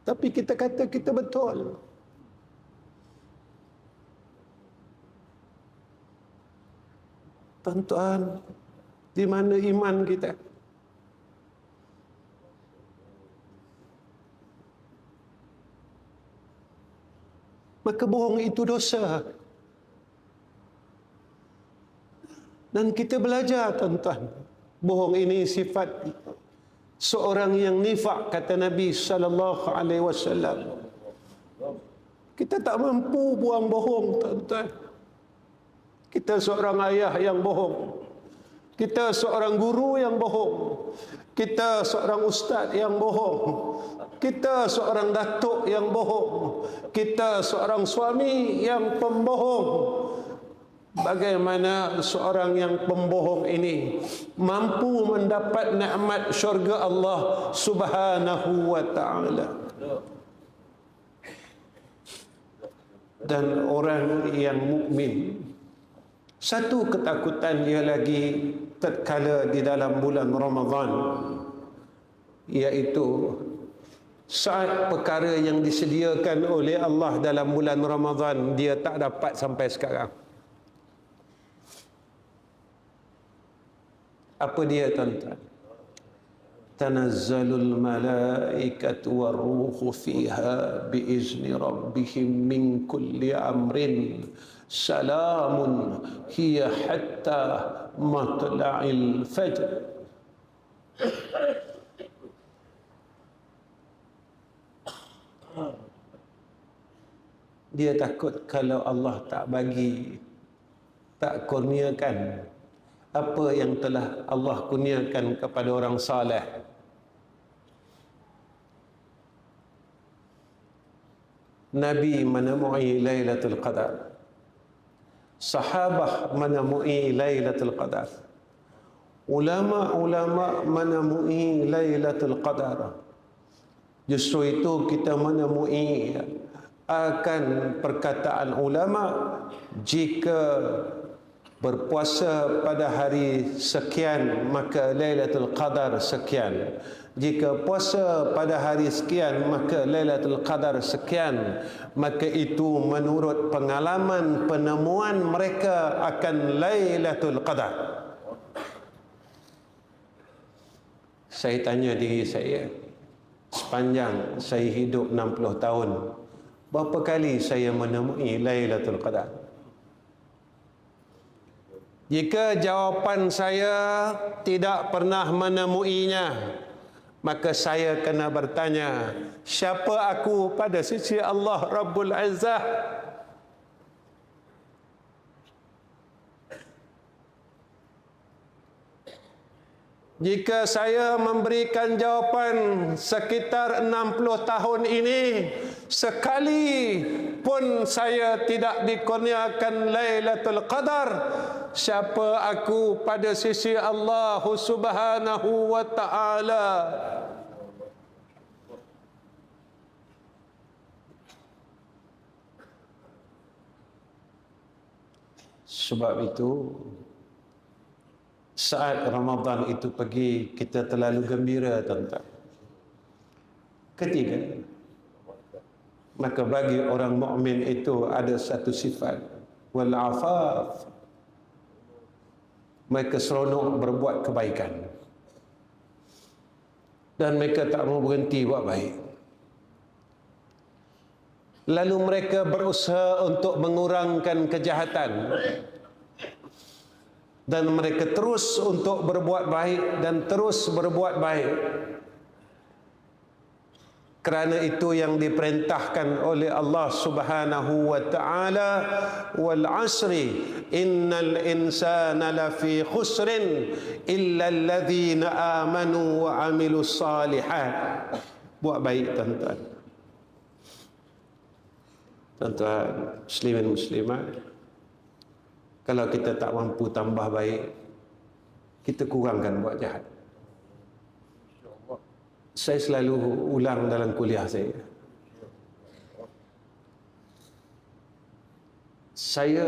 Tapi kita kata kita betul. Tuan-tuan, di mana iman kita? Maka bohong itu dosa. Dan kita belajar, tuan-tuan, bohong ini sifat seorang yang nifak, kata Nabi sallallahu alaihi wasallam. Kita tak mampu buang bohong, tuan-tuan. Kita seorang ayah yang bohong. Kita seorang guru yang bohong. Kita seorang ustaz yang bohong. Kita seorang datuk yang bohong. Kita seorang suami yang pembohong. Bagaimana seorang yang pembohong ini mampu mendapat nikmat syurga Allah Subhanahu wa ta'ala. Dan orang yang mukmin, satu ketakutan dia lagi tatkala di dalam bulan Ramadan, iaitu saat perkara yang disediakan oleh Allah dalam bulan Ramadan dia tak dapat sampai sekarang. Apa dia, tuan-tuan? Tanazzalul malaikatu warruhu fiha biizni rabbihim min kulli amrin salamun hiya hatta matla'il fajr. Dia takut kalau Allah tak bagi, tak kurniakan apa yang telah Allah kurniakan kepada orang saleh. Nabi menemui Lailatul Qadar. Sahabah menemui Lailatul Qadar. Ulama-ulama menemui Lailatul Qadar. Justru itu kita menemui akan perkataan ulama, jika berpuasa pada hari sekian maka Lailatul Qadar sekian. Jika puasa pada hari sekian maka Lailatul Qadar sekian. Maka itu menurut pengalaman penemuan mereka akan Lailatul Qadar. Saya tanya diri saya, sepanjang saya hidup 60 tahun, berapa kali saya menemui Lailatul Qadar? Jika jawapan saya tidak pernah menemuinya, maka saya kena bertanya, siapa aku pada sisi Allah Rabbul Izzah? Jika saya memberikan jawapan sekitar 60 tahun ini, sekali pun saya tidak dikurniakan Lailatul Qadar, siapa aku pada sisi Allah Subhanahu wa ta'ala? Sebab itu, saat Ramadan itu pergi, kita terlalu gembira, tuan-tuan. Ketiga, maka bagi orang mukmin itu ada satu sifat, wal afaf. Mereka seronok berbuat kebaikan dan mereka tak mau berhenti buat baik. Lalu mereka berusaha untuk mengurangkan kejahatan dan mereka terus untuk berbuat baik dan terus berbuat baik. Kerana itu yang diperintahkan oleh Allah Subhanahu wa ta'ala, wal asri innal insana lafi khusrin illa alladhina amanu wa amilus salihat. Buat baik, tuan-tuan. Tuan-tuan muslimin muslimat, kalau kita tak mampu tambah baik, kita kurangkan buat jahat. Saya selalu ulang dalam kuliah saya. Saya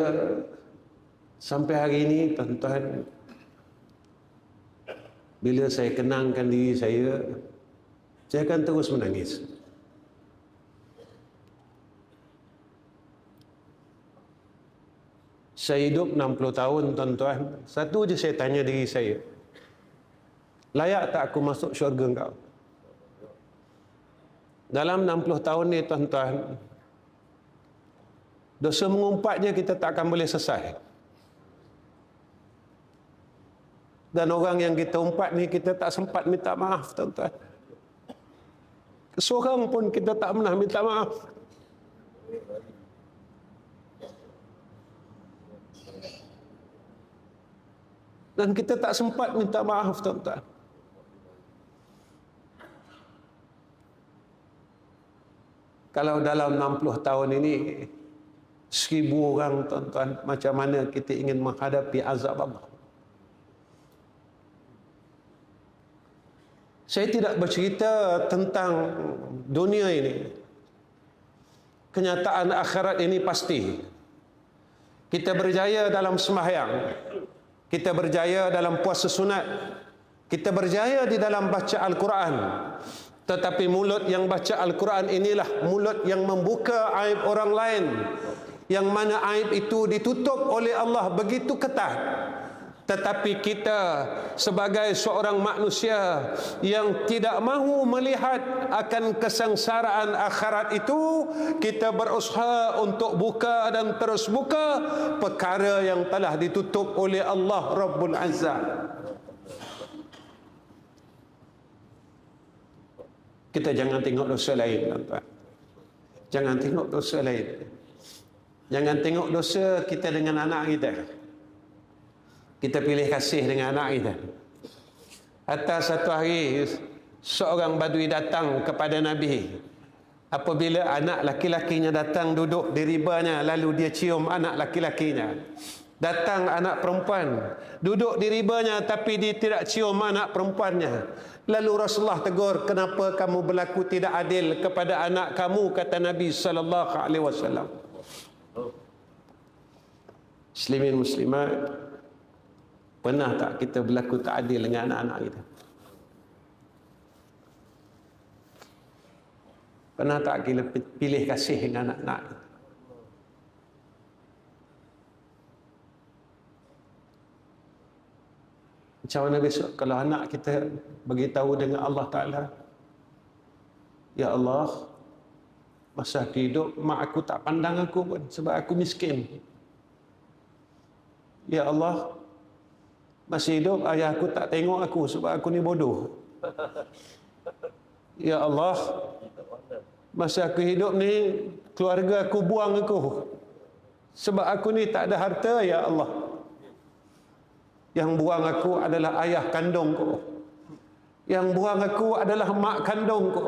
sampai hari ini, tuan-tuan, bila saya kenangkan diri saya akan terus menangis. Saya hidup 60 tahun, tuan-tuan. Satu je saya tanya diri saya, layak tak aku masuk syurga engkau? Dalam 60 tahun ni, tuan-tuan, dosa mengumpat je kita tak akan boleh selesai. Dan orang yang kita umpat ni, kita tak sempat minta maaf, tuan-tuan. Seorang pun kita tak pernah minta maaf. Dan kita tak sempat minta maaf, tuan-tuan. Kalau dalam 60 tahun ini 1000 orang, tuan-tuan, macam mana kita ingin menghadapi azab Allah? Saya tidak bercerita tentang dunia ini. Kenyataan akhirat ini pasti. Kita berjaya dalam sembahyang, kita berjaya dalam puasa sunat, kita berjaya di dalam baca Al-Quran. Tetapi mulut yang baca Al-Quran inilah mulut yang membuka aib orang lain, yang mana aib itu ditutup oleh Allah begitu ketat. Tetapi kita sebagai seorang manusia yang tidak mahu melihat akan kesengsaraan akhirat itu, kita berusaha untuk buka dan terus buka perkara yang telah ditutup oleh Allah Rabbul Izzah. Kita jangan tengok dosa lain, tuan-tuan. Jangan tengok dosa lain. Jangan tengok dosa kita dengan anak kita. Kita pilih kasih dengan anak kita. Atas satu hari, seorang badui datang kepada Nabi. Apabila anak laki-lakinya datang duduk di ribanya, lalu dia cium anak laki-lakinya. Datang anak perempuan, duduk di ribanya tapi dia tidak cium anak perempuannya. Lalu Rasulullah tegur, kenapa kamu berlaku tidak adil kepada anak kamu, kata Nabi sallallahu alaihi wasallam. Muslimin muslimat, pernah tak kita berlaku tak adil dengan anak-anak kita? Pernah tak kita pilih kasih dengan anak-anak kita? Macam mana besok kalau anak kita beritahu dengan Allah Ta'ala, ya Allah, masa aku hidup mak aku tak pandang aku pun sebab aku miskin. Ya Allah, masih hidup ayah aku tak tengok aku sebab aku ni bodoh. Ya Allah, masa aku hidup ni keluarga aku buang aku sebab aku ni tak ada harta. Ya Allah, yang buang aku adalah ayah kandungku, yang buang aku adalah mak kandungku,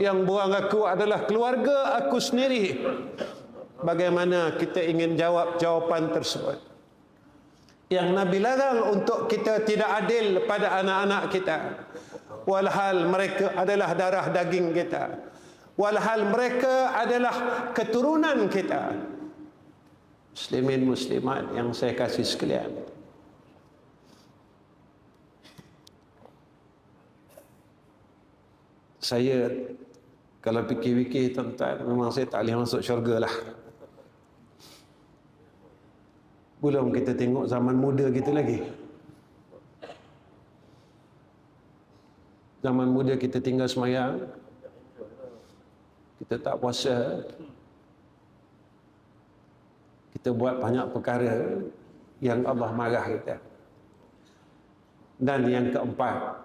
yang buang aku adalah keluarga aku sendiri. Bagaimana kita ingin jawab jawapan tersebut? Yang Nabi larang untuk kita tidak adil pada anak-anak kita, walhal mereka adalah darah daging kita, walhal mereka adalah keturunan kita. Muslimin muslimat yang saya kasih sekalian, saya kalau fikir-fikir tuan-tuan, memang saya tak boleh masuk syurga lah. Belum kita tengok zaman muda kita lagi. Zaman muda kita tinggal semayang, kita tak puasa, kita buat banyak perkara yang Allah marah kita. Dan yang keempat,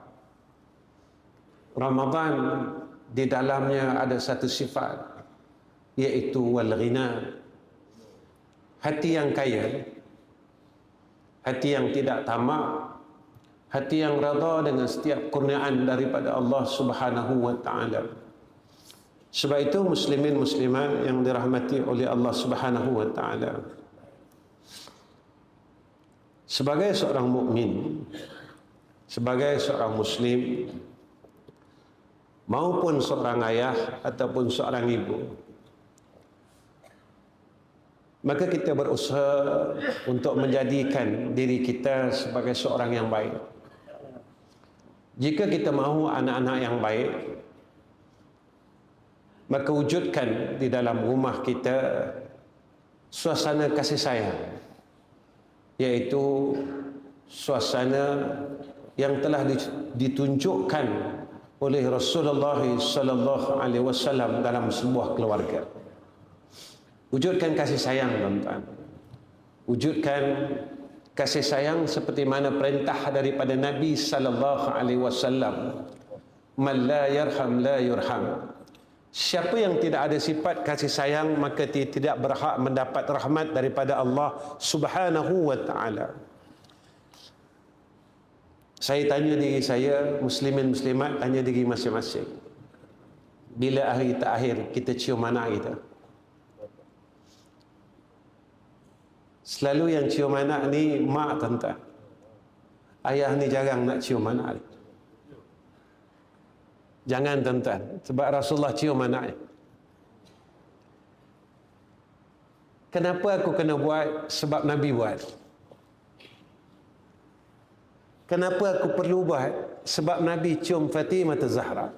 Ramadan di dalamnya ada satu sifat, iaitu wal ghina. Hati yang kaya, hati yang tidak tamak, hati yang redha dengan setiap kurniaan daripada Allah Subhanahu wa taala. Sebab itu muslimin muslimat yang dirahmati oleh Allah Subhanahu wa taala, sebagai seorang mukmin, sebagai seorang muslim, maupun seorang ayah ataupun seorang ibu, maka kita berusaha untuk menjadikan diri kita sebagai seorang yang baik. Jika kita mahu anak-anak yang baik, maka wujudkan di dalam rumah kita suasana kasih sayang, iaitu suasana yang telah ditunjukkan oleh Rasulullah sallallahu alaihi wasallam dalam sebuah keluarga. Wujudkan kasih sayang, tuan-tuan. Wujudkan kasih sayang seperti mana perintah daripada Nabi sallallahu alaihi wasallam, man la yarham la yurham. Siapa yang tidak ada sifat kasih sayang, maka dia tidak berhak mendapat rahmat daripada Allah Subhanahu wa taala. Saya tanya diri saya, muslimin muslimat, tanya diri masing-masing, bila hari terakhir kita cium anak kita? Selalu yang cium anak ni mak, tuan-tuan. Ayah ni jarang nak cium anak. Jangan, tuan-tuan, sebab Rasulullah cium anaknya. Kenapa aku kena buat? Sebab Nabi buat. Kenapa aku perlu buat? Sebab Nabi cium Fatimah Az-Zahra.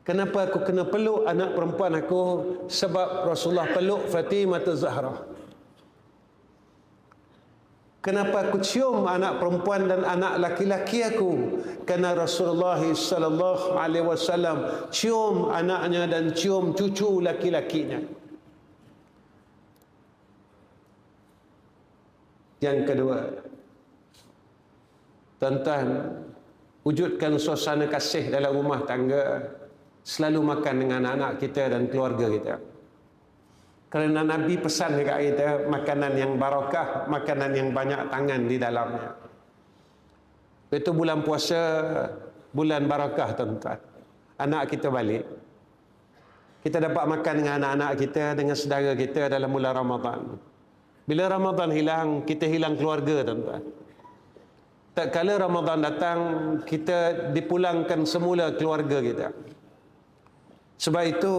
Kenapa aku kena peluk anak perempuan aku? Sebab Rasulullah peluk Fatimah Az-Zahra. Kenapa aku cium anak perempuan dan anak laki-laki aku? Kerana Rasulullah sallallahu alaihi wasallam cium anaknya dan cium cucu laki-lakinya. Yang kedua, tuan-tuan, wujudkan suasana kasih dalam rumah tangga. Selalu makan dengan anak kita dan keluarga kita. Kerana Nabi pesan dekat kita, makanan yang barakah, makanan yang banyak tangan di dalamnya. Itu bulan puasa, bulan barakah, tuan-tuan. anak kita balik, kita dapat makan dengan anak-anak kita, dengan saudara kita dalam bulan Ramadan. Bila Ramadan hilang, kita hilang keluarga, tuan-tuan. Tak kala Ramadan datang, kita dipulangkan semula keluarga kita. Sebab itu,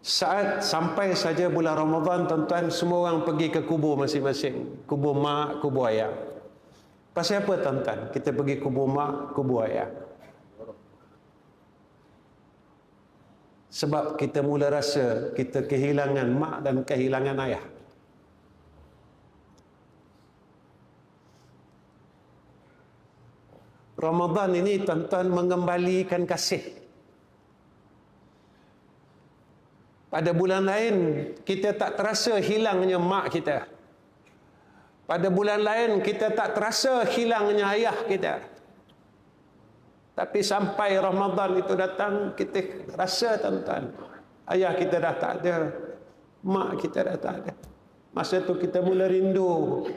saat sampai saja bulan Ramadan, tuan-tuan, semua orang pergi ke kubur masing-masing. Kubur mak, kubur ayah. Pasal apa, tuan-tuan? Kita pergi kubur mak, kubur ayah. Sebab kita mula rasa kita kehilangan mak dan kehilangan ayah. Ramadan ini, tuan-tuan, mengembalikan kasih. Pada bulan lain, kita tak terasa hilangnya mak kita. Pada bulan lain, kita tak terasa hilangnya ayah kita. Tapi sampai Ramadan itu datang, kita rasa, tuan-tuan, ayah kita dah tak ada, mak kita dah tak ada. Masa tu kita mula rindu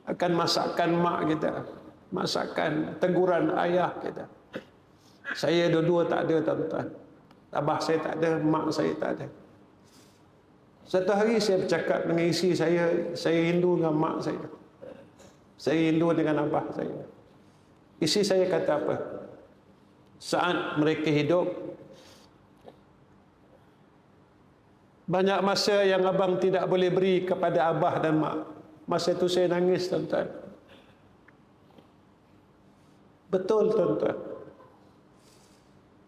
akan masakan mak kita, masakan teguran ayah kita. Saya dua-dua tak ada, tuan-tuan. Abah saya tak ada, mak saya tak ada. Satu hari saya bercakap dengan isteri saya rindu dengan mak saya. Saya rindu dengan abah saya. Isteri saya kata apa? Saat mereka hidup, banyak masa yang abang tidak boleh beri kepada abah dan mak. Masa itu saya nangis, tuan-tuan. Betul, tuan-tuan.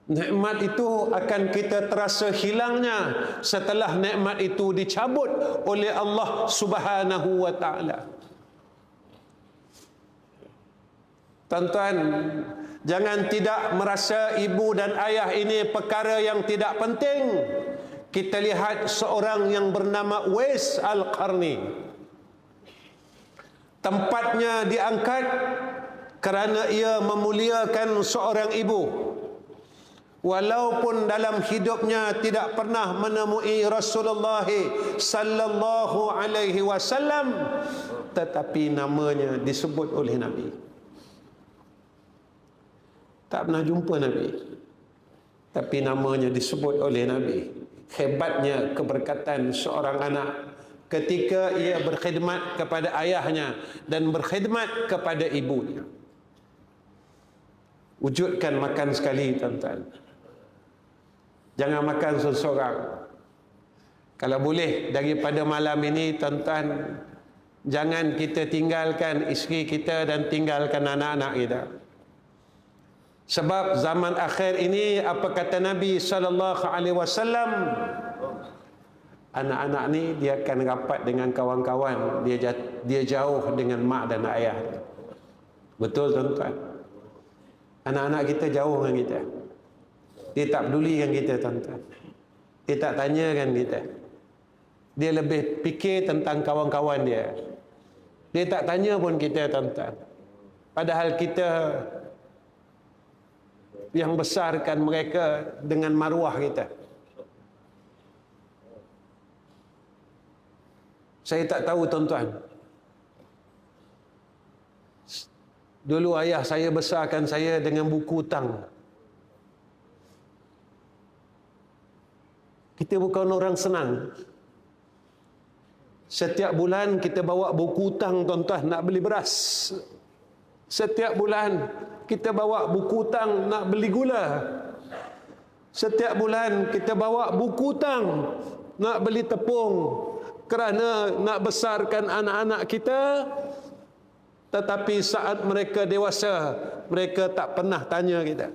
Nikmat itu akan kita terasa hilangnya setelah nikmat itu dicabut oleh Allah Subhanahu wa taala. Tuan-tuan, jangan tidak merasa ibu dan ayah ini perkara yang tidak penting. Kita lihat seorang yang bernama Uwais Al-Qarni. Tempatnya diangkat kerana ia memuliakan seorang ibu. Walaupun dalam hidupnya tidak pernah menemui Rasulullah sallallahu alaihi wasallam, tetapi namanya disebut oleh Nabi. Tak pernah jumpa Nabi, tapi namanya disebut oleh Nabi. Hebatnya keberkatan seorang anak ketika ia berkhidmat kepada ayahnya dan berkhidmat kepada ibunya. Wujudkan makan sekali, tuan-tuan. Jangan makan seorang-seorang. Kalau boleh daripada malam ini, tuan-tuan, jangan kita tinggalkan isteri kita dan tinggalkan anak-anak kita. Sebab zaman akhir ini, apa kata Nabi sallallahu alaihi wasallam? Anak-anak ni dia akan rapat dengan kawan-kawan, dia jauh dengan mak dan ayah. Betul, tuan-tuan? Anak-anak kita jauh dengan kita. Dia tak peduli dengan kita, tuan-tuan. Dia tak tanya dengan kita. Dia lebih fikir tentang kawan-kawan dia. Dia tak tanya pun kita, tuan-tuan. Padahal kita yang besarkan mereka dengan maruah kita. Saya tak tahu, tuan-tuan. Dulu ayah saya besarkan saya dengan buku hutang. Kita bukan orang senang. Setiap bulan kita bawa buku hutang, tuan-tuan, nak beli beras. Setiap bulan kita bawa buku hutang nak beli gula. Setiap bulan kita bawa buku hutang nak beli tepung kerana nak besarkan anak-anak kita. Tetapi saat mereka dewasa, mereka tak pernah tanya kita.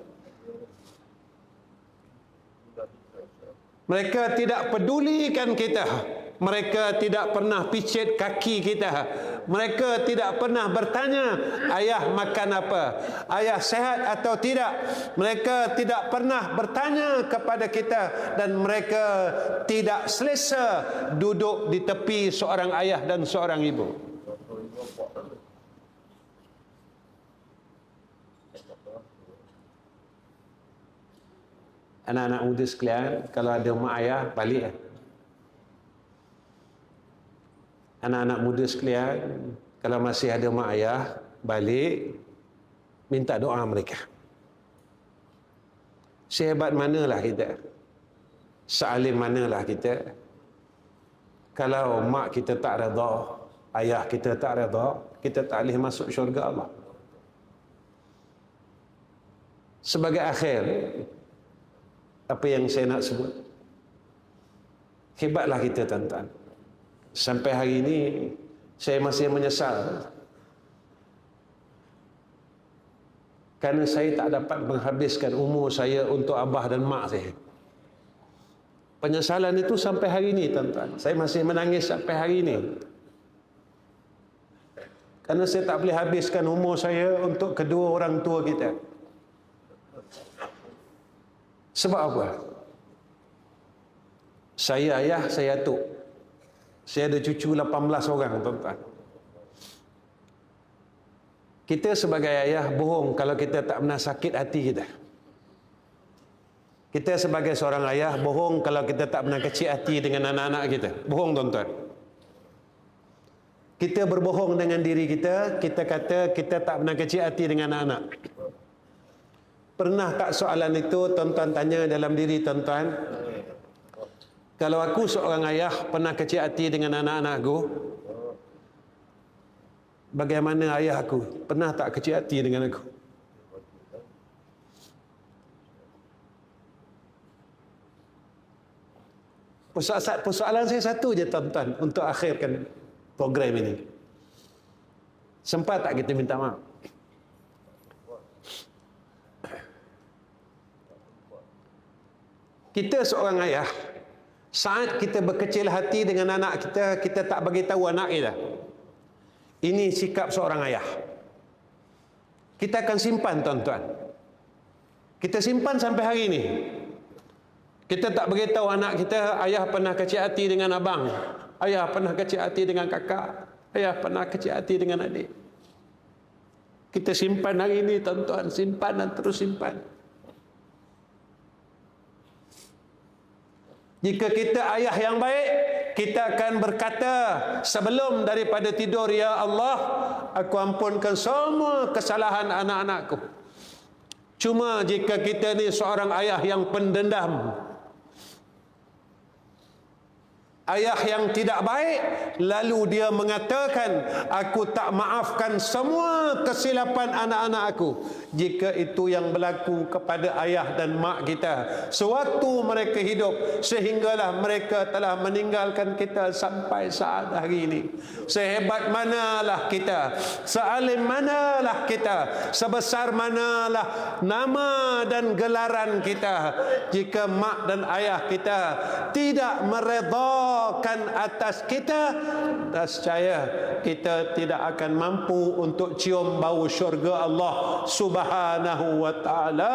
Mereka tidak pedulikan kita. Mereka tidak pernah picit kaki kita. Mereka tidak pernah bertanya, ayah makan apa? Ayah sehat atau tidak? Mereka tidak pernah bertanya kepada kita. Dan mereka tidak selesa duduk di tepi seorang ayah dan seorang ibu. Anak-anak muda sekalian, kalau ada mak ayah, balik. Anak-anak muda sekalian, kalau masih ada mak ayah, balik, minta doa mereka. Sehebat manalah kita, sealim manalah kita, kalau mak kita tak redha, ayah kita tak redha, kita tak boleh masuk syurga Allah. Sebagai akhir, apa yang saya nak sebut, hebatlah kita tuan-tuan. Sampai hari ini saya masih menyesal kerana saya tak dapat menghabiskan umur saya untuk abah dan mak saya. Penyesalan itu sampai hari ini tuan-tuan. Saya masih menangis sampai hari ini. Kerana saya tak boleh habiskan umur saya untuk kedua orang tua kita. Sebab apa? Saya ayah, saya atuk. Saya ada cucu 18 orang tuan-tuan. Kita sebagai ayah bohong kalau kita tak pernah sakit hati kita. Kita sebagai seorang ayah bohong kalau kita tak pernah kecil hati dengan anak-anak kita. Bohong tuan-tuan. Kita berbohong dengan diri kita, kita kata kita tak pernah kecil hati dengan anak-anak. Pernah tak soalan itu tuan-tuan tanya dalam diri tuan-tuan? Kalau aku seorang ayah pernah kecil hati dengan anak-anakku, bagaimana ayah aku? Pernah tak kecil hati dengan aku? Persoalan saya satu je tuan-tuan untuk akhirkan program ini. Sempat tak kita minta maaf? Kita seorang ayah, saat kita berkecil hati dengan anak kita, kita tak bagi tahu anak kita. Ini sikap seorang ayah. Kita akan simpan tuan-tuan. Kita simpan sampai hari ini. Kita tak beritahu anak kita, ayah pernah kecil hati dengan abang, ayah pernah kecil hati dengan kakak, ayah pernah kecil hati dengan adik. Kita simpan hari ini tuan-tuan, simpan dan terus simpan. Jika kita ayah yang baik, kita akan berkata sebelum daripada tidur, ya Allah, aku ampunkan semua kesalahan anak-anakku. Cuma jika kita ni seorang ayah yang pendendam, ayah yang tidak baik, lalu dia mengatakan, aku tak maafkan semua kesilapan anak-anak aku. Jika itu yang berlaku kepada ayah dan mak kita sewaktu mereka hidup, sehinggalah mereka telah meninggalkan kita sampai saat hari ini. Sehebat manalah kita, sealim manalah kita, sebesar manalah nama dan gelaran kita, jika mak dan ayah kita tidak meredhakan atas kita, nescaya kita tidak akan mampu untuk cium bau syurga Allah Subhanahu wa ta'ala.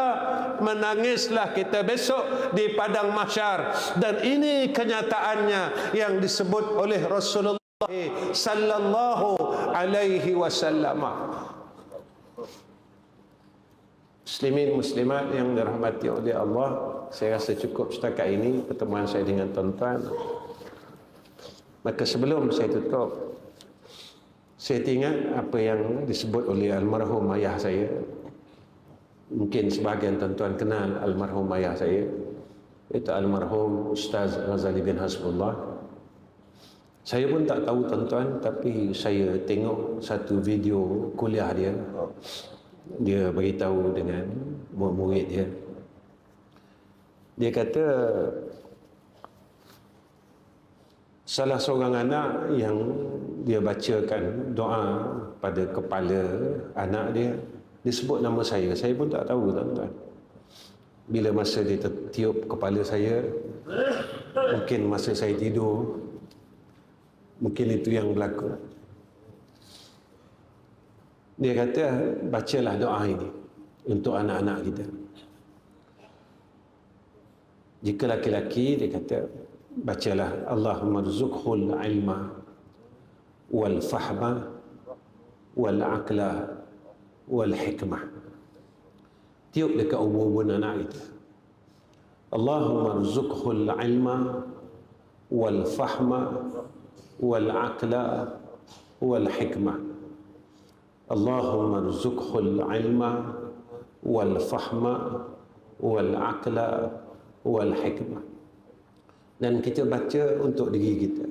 Menangislah kita besok di padang mahsyar, dan ini kenyataannya yang disebut oleh Rasulullah sallallahu alaihi wasallam. Muslimin muslimat yang dirahmati oleh Allah, saya rasa cukup setakat ini pertemuan saya dengan tuan-tuan. Maka sebelum saya tutup, saya teringat apa yang disebut oleh almarhum ayah saya. Mungkin sebahagian tuan-tuan kenal almarhum ayah saya, itu almarhum Ustaz Ghazali bin Hasbullah. Saya pun tak tahu tuan-tuan, tapi saya tengok satu video kuliah dia. Dia beritahu dengan murid dia. Dia kata salah seorang anak yang dia bacakan doa pada kepala anak dia, disebut nama saya. Saya pun tak tahu tuan-tuan. Bila masa dia tiup kepala saya, mungkin masa saya tidur, mungkin itu yang berlaku. Dia kata, bacalah doa ini untuk anak-anak kita. Jika laki-laki, dia kata, bacalah Allahumma rzuqhul ilma wal fahma wal aqla wal hikmah. Tiup dekat ubun-ubun anak kita. Allahumma rzuqhul ilma wal fahma wal aqla wal hikmah. Allahumma rzuqhul ilma wal fahma wal aqla wal hikmah. Dan kita baca untuk diri kita.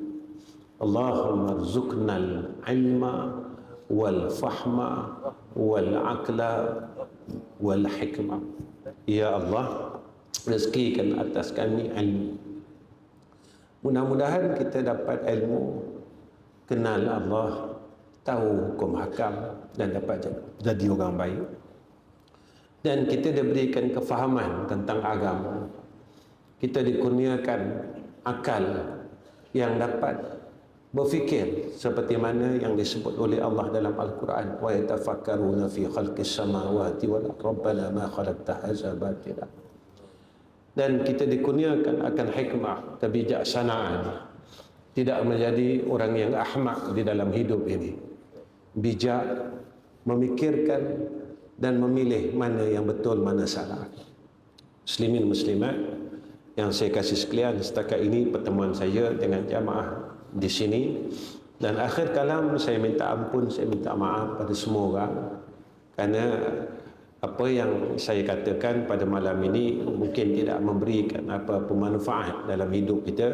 Allahumma rzuqnal ilma wal fahma wal aqla wal hikmah. Ya Allah, rezekikan atas kami ilmu. Mudah-mudahan kita dapat ilmu, kenal Allah, tahu hukum hakam dan dapat jadi orang baik. Dan kita diberikan kefahaman tentang agama. Kita dikurniakan akal yang dapat berfikir seperti mana yang disebut oleh Allah dalam Al-Quran, wa yatafakkaruna fi khalqis samawati wal ardi rabbana ma khalaqta hadza batila. Dan kita dikurniakan akan hikmah, kebijaksanaan, tidak menjadi orang yang ahmak di dalam hidup ini, bijak, memikirkan dan memilih mana yang betul, mana salah. Muslimin muslimat yang saya kasih sekalian, setakat ini pertemuan saya dengan jamaah di sini, dan akhir kalam saya minta ampun, saya minta maaf pada semua orang kerana apa yang saya katakan pada malam ini mungkin tidak memberikan apa-apa manfaat dalam hidup kita.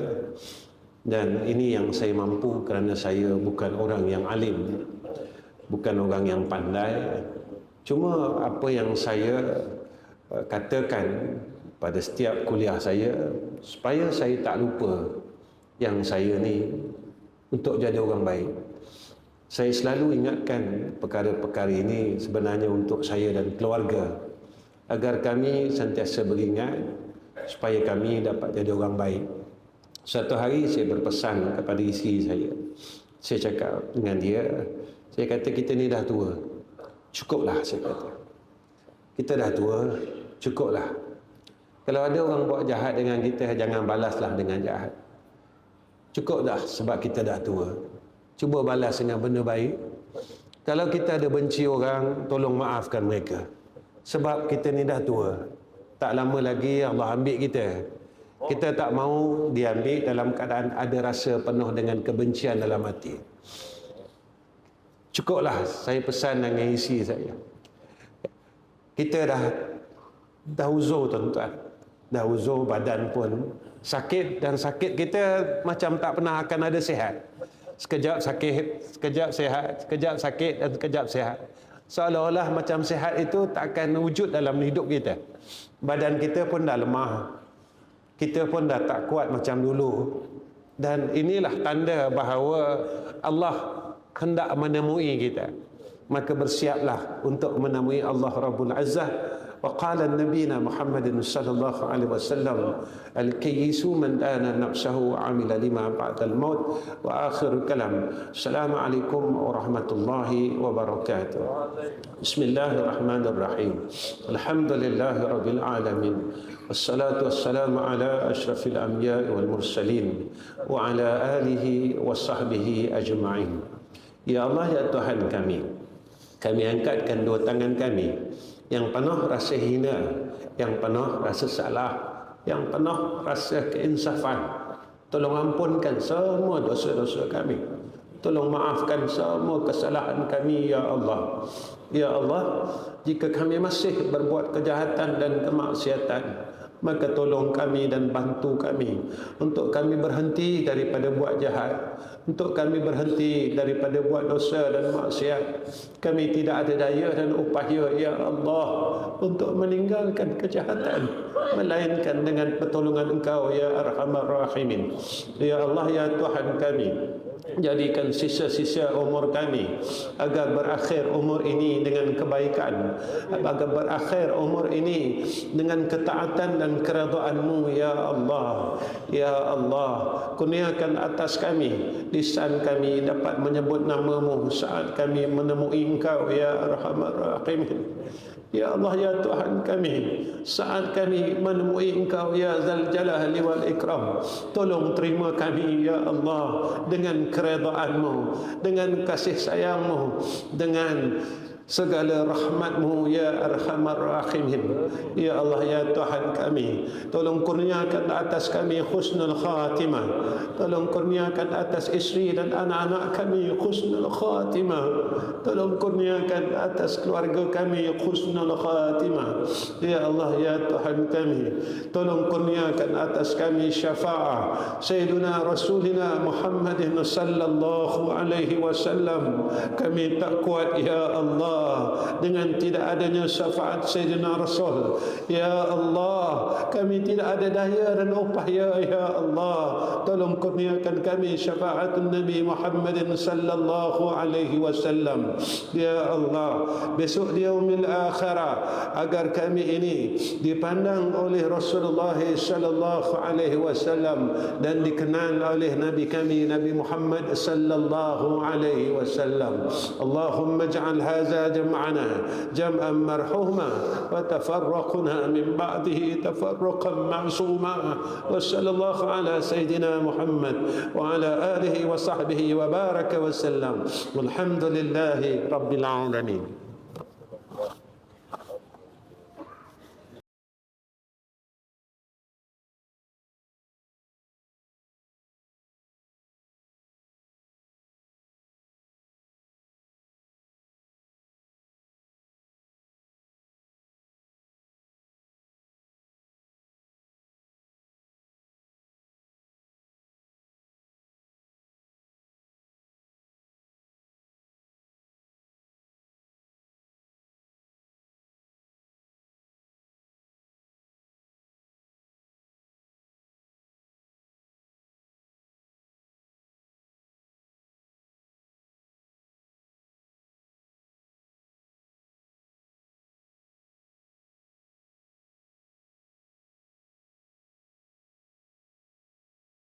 Dan ini yang saya mampu kerana saya bukan orang yang alim, bukan orang yang pandai. Cuma apa yang saya katakan pada setiap kuliah saya, supaya saya tak lupa yang saya ni untuk jadi orang baik. Saya selalu ingatkan perkara-perkara ini sebenarnya untuk saya dan keluarga, agar kami sentiasa beringat supaya kami dapat jadi orang baik. Suatu hari saya berpesan kepada isteri saya. Saya cakap dengan dia, saya kata kita ni dah tua. Cukuplah, saya kata. Kita dah tua, cukuplah. Kalau ada orang buat jahat dengan kita, jangan balaslah dengan jahat. Cukup dah sebab kita dah tua. Cuba balas dengan benda baik. Kalau kita ada benci orang, tolong maafkan mereka. Sebab kita ni dah tua. Tak lama lagi Allah ambil kita. Kita tak mahu diambil dalam keadaan ada rasa penuh dengan kebencian dalam hati. Cukuplah, saya pesan dengan isi saya. Kita dah uzur, tuan-tuan. Dah uzur, badan pun sakit, dan sakit kita macam tak pernah akan ada sihat. Sekejap sakit, sekejap sihat, sekejap sakit dan sekejap sihat. Seolah-olah macam sihat itu tak akan wujud dalam hidup kita. Badan kita pun dah lemah, kita pun dah tak kuat macam dulu. Dan inilah tanda bahawa Allah hendak menemui kita. Maka bersiaplah untuk menemui Allah Rabbul Izzah. وقال النبينا محمد صلى الله عليه وسلم الكيس من دان نفسه وعمل لما بعد الموت. وآخر كلام السلام عليكم ورحمة الله وبركاته. بسم الله الرحمن الرحيم. الحمد لله رب العالمين، والصلاة والسلام على أشرف الأنبياء والمرسلين وعلى آله وصحبه أجمعين. Ya Allah, ya Tuhan kami angkatkan dua tangan kami yang penuh rasa hina, yang penuh rasa salah, yang penuh rasa keinsafan. Tolong ampunkan semua dosa-dosa kami. Tolong maafkan semua kesalahan kami, ya Allah. Ya Allah, jika kami masih berbuat kejahatan dan kemaksiatan, maka tolong kami dan bantu kami untuk kami berhenti daripada buat jahat, untuk kami berhenti daripada buat dosa dan maksiat. Kami tidak ada daya dan upaya, ya Allah, untuk meninggalkan kejahatan, melainkan dengan pertolongan Engkau, ya Arhamar Rahimin. Ya Allah, ya Tuhan kami, jadikan sisa-sisa umur kami agar berakhir umur ini dengan kebaikan, agar berakhir umur ini dengan ketaatan dan keridhaan-Mu, ya Allah. Ya Allah, kurniakan atas kami lisan kami dapat menyebut nama-Mu saat kami menemui Engkau, ya Arhamar Rahimin. Ya Allah, ya Tuhan kami, saat kami menemui Engkau, ya Zal Jalali wal Ikram, tolong terima kami, ya Allah, dengan keridhaan-Mu, dengan kasih sayang-Mu, dengan segala rahmat-Mu, ya Arhamar Rahimin. Ya Allah, ya Tuhan kami, tolong kurniakan atas kami husnul khatimah. Tolong kurniakan atas isteri dan anak-anak kami husnul khatimah. Tolong kurniakan atas keluarga kami husnul khatimah. Ya Allah, ya Tuhan kami, tolong kurniakan atas kami syafaat Sayyidina Rasulina Muhammadin sallallahu alaihi wasallam. Kami tak kuat ya Allah dengan tidak adanya syafaat Sayyidina Rasul. Ya Allah, kami tidak ada daya dan upaya ya Allah. Tolong kurniakan kami syafaat Nabi Muhammadin sallallahu alaihi wasallam. Ya Allah, besok di yaumil akhirah agar kami ini dipandang oleh Rasulullah sallallahu alaihi wasallam dan dikenal oleh Nabi kami Nabi Muhammad sallallahu alaihi wasallam. Allahumma ij'al hadza jam'ana jam'an marhuma wa tafarraqna min ba'dihi tafarruqan ma'suma. Wa sallallahu ala sayyidina Muhammad wa ala alihi wa sahbihi wa baraka wa sallam. Walhamdulillahi rabbil alamin.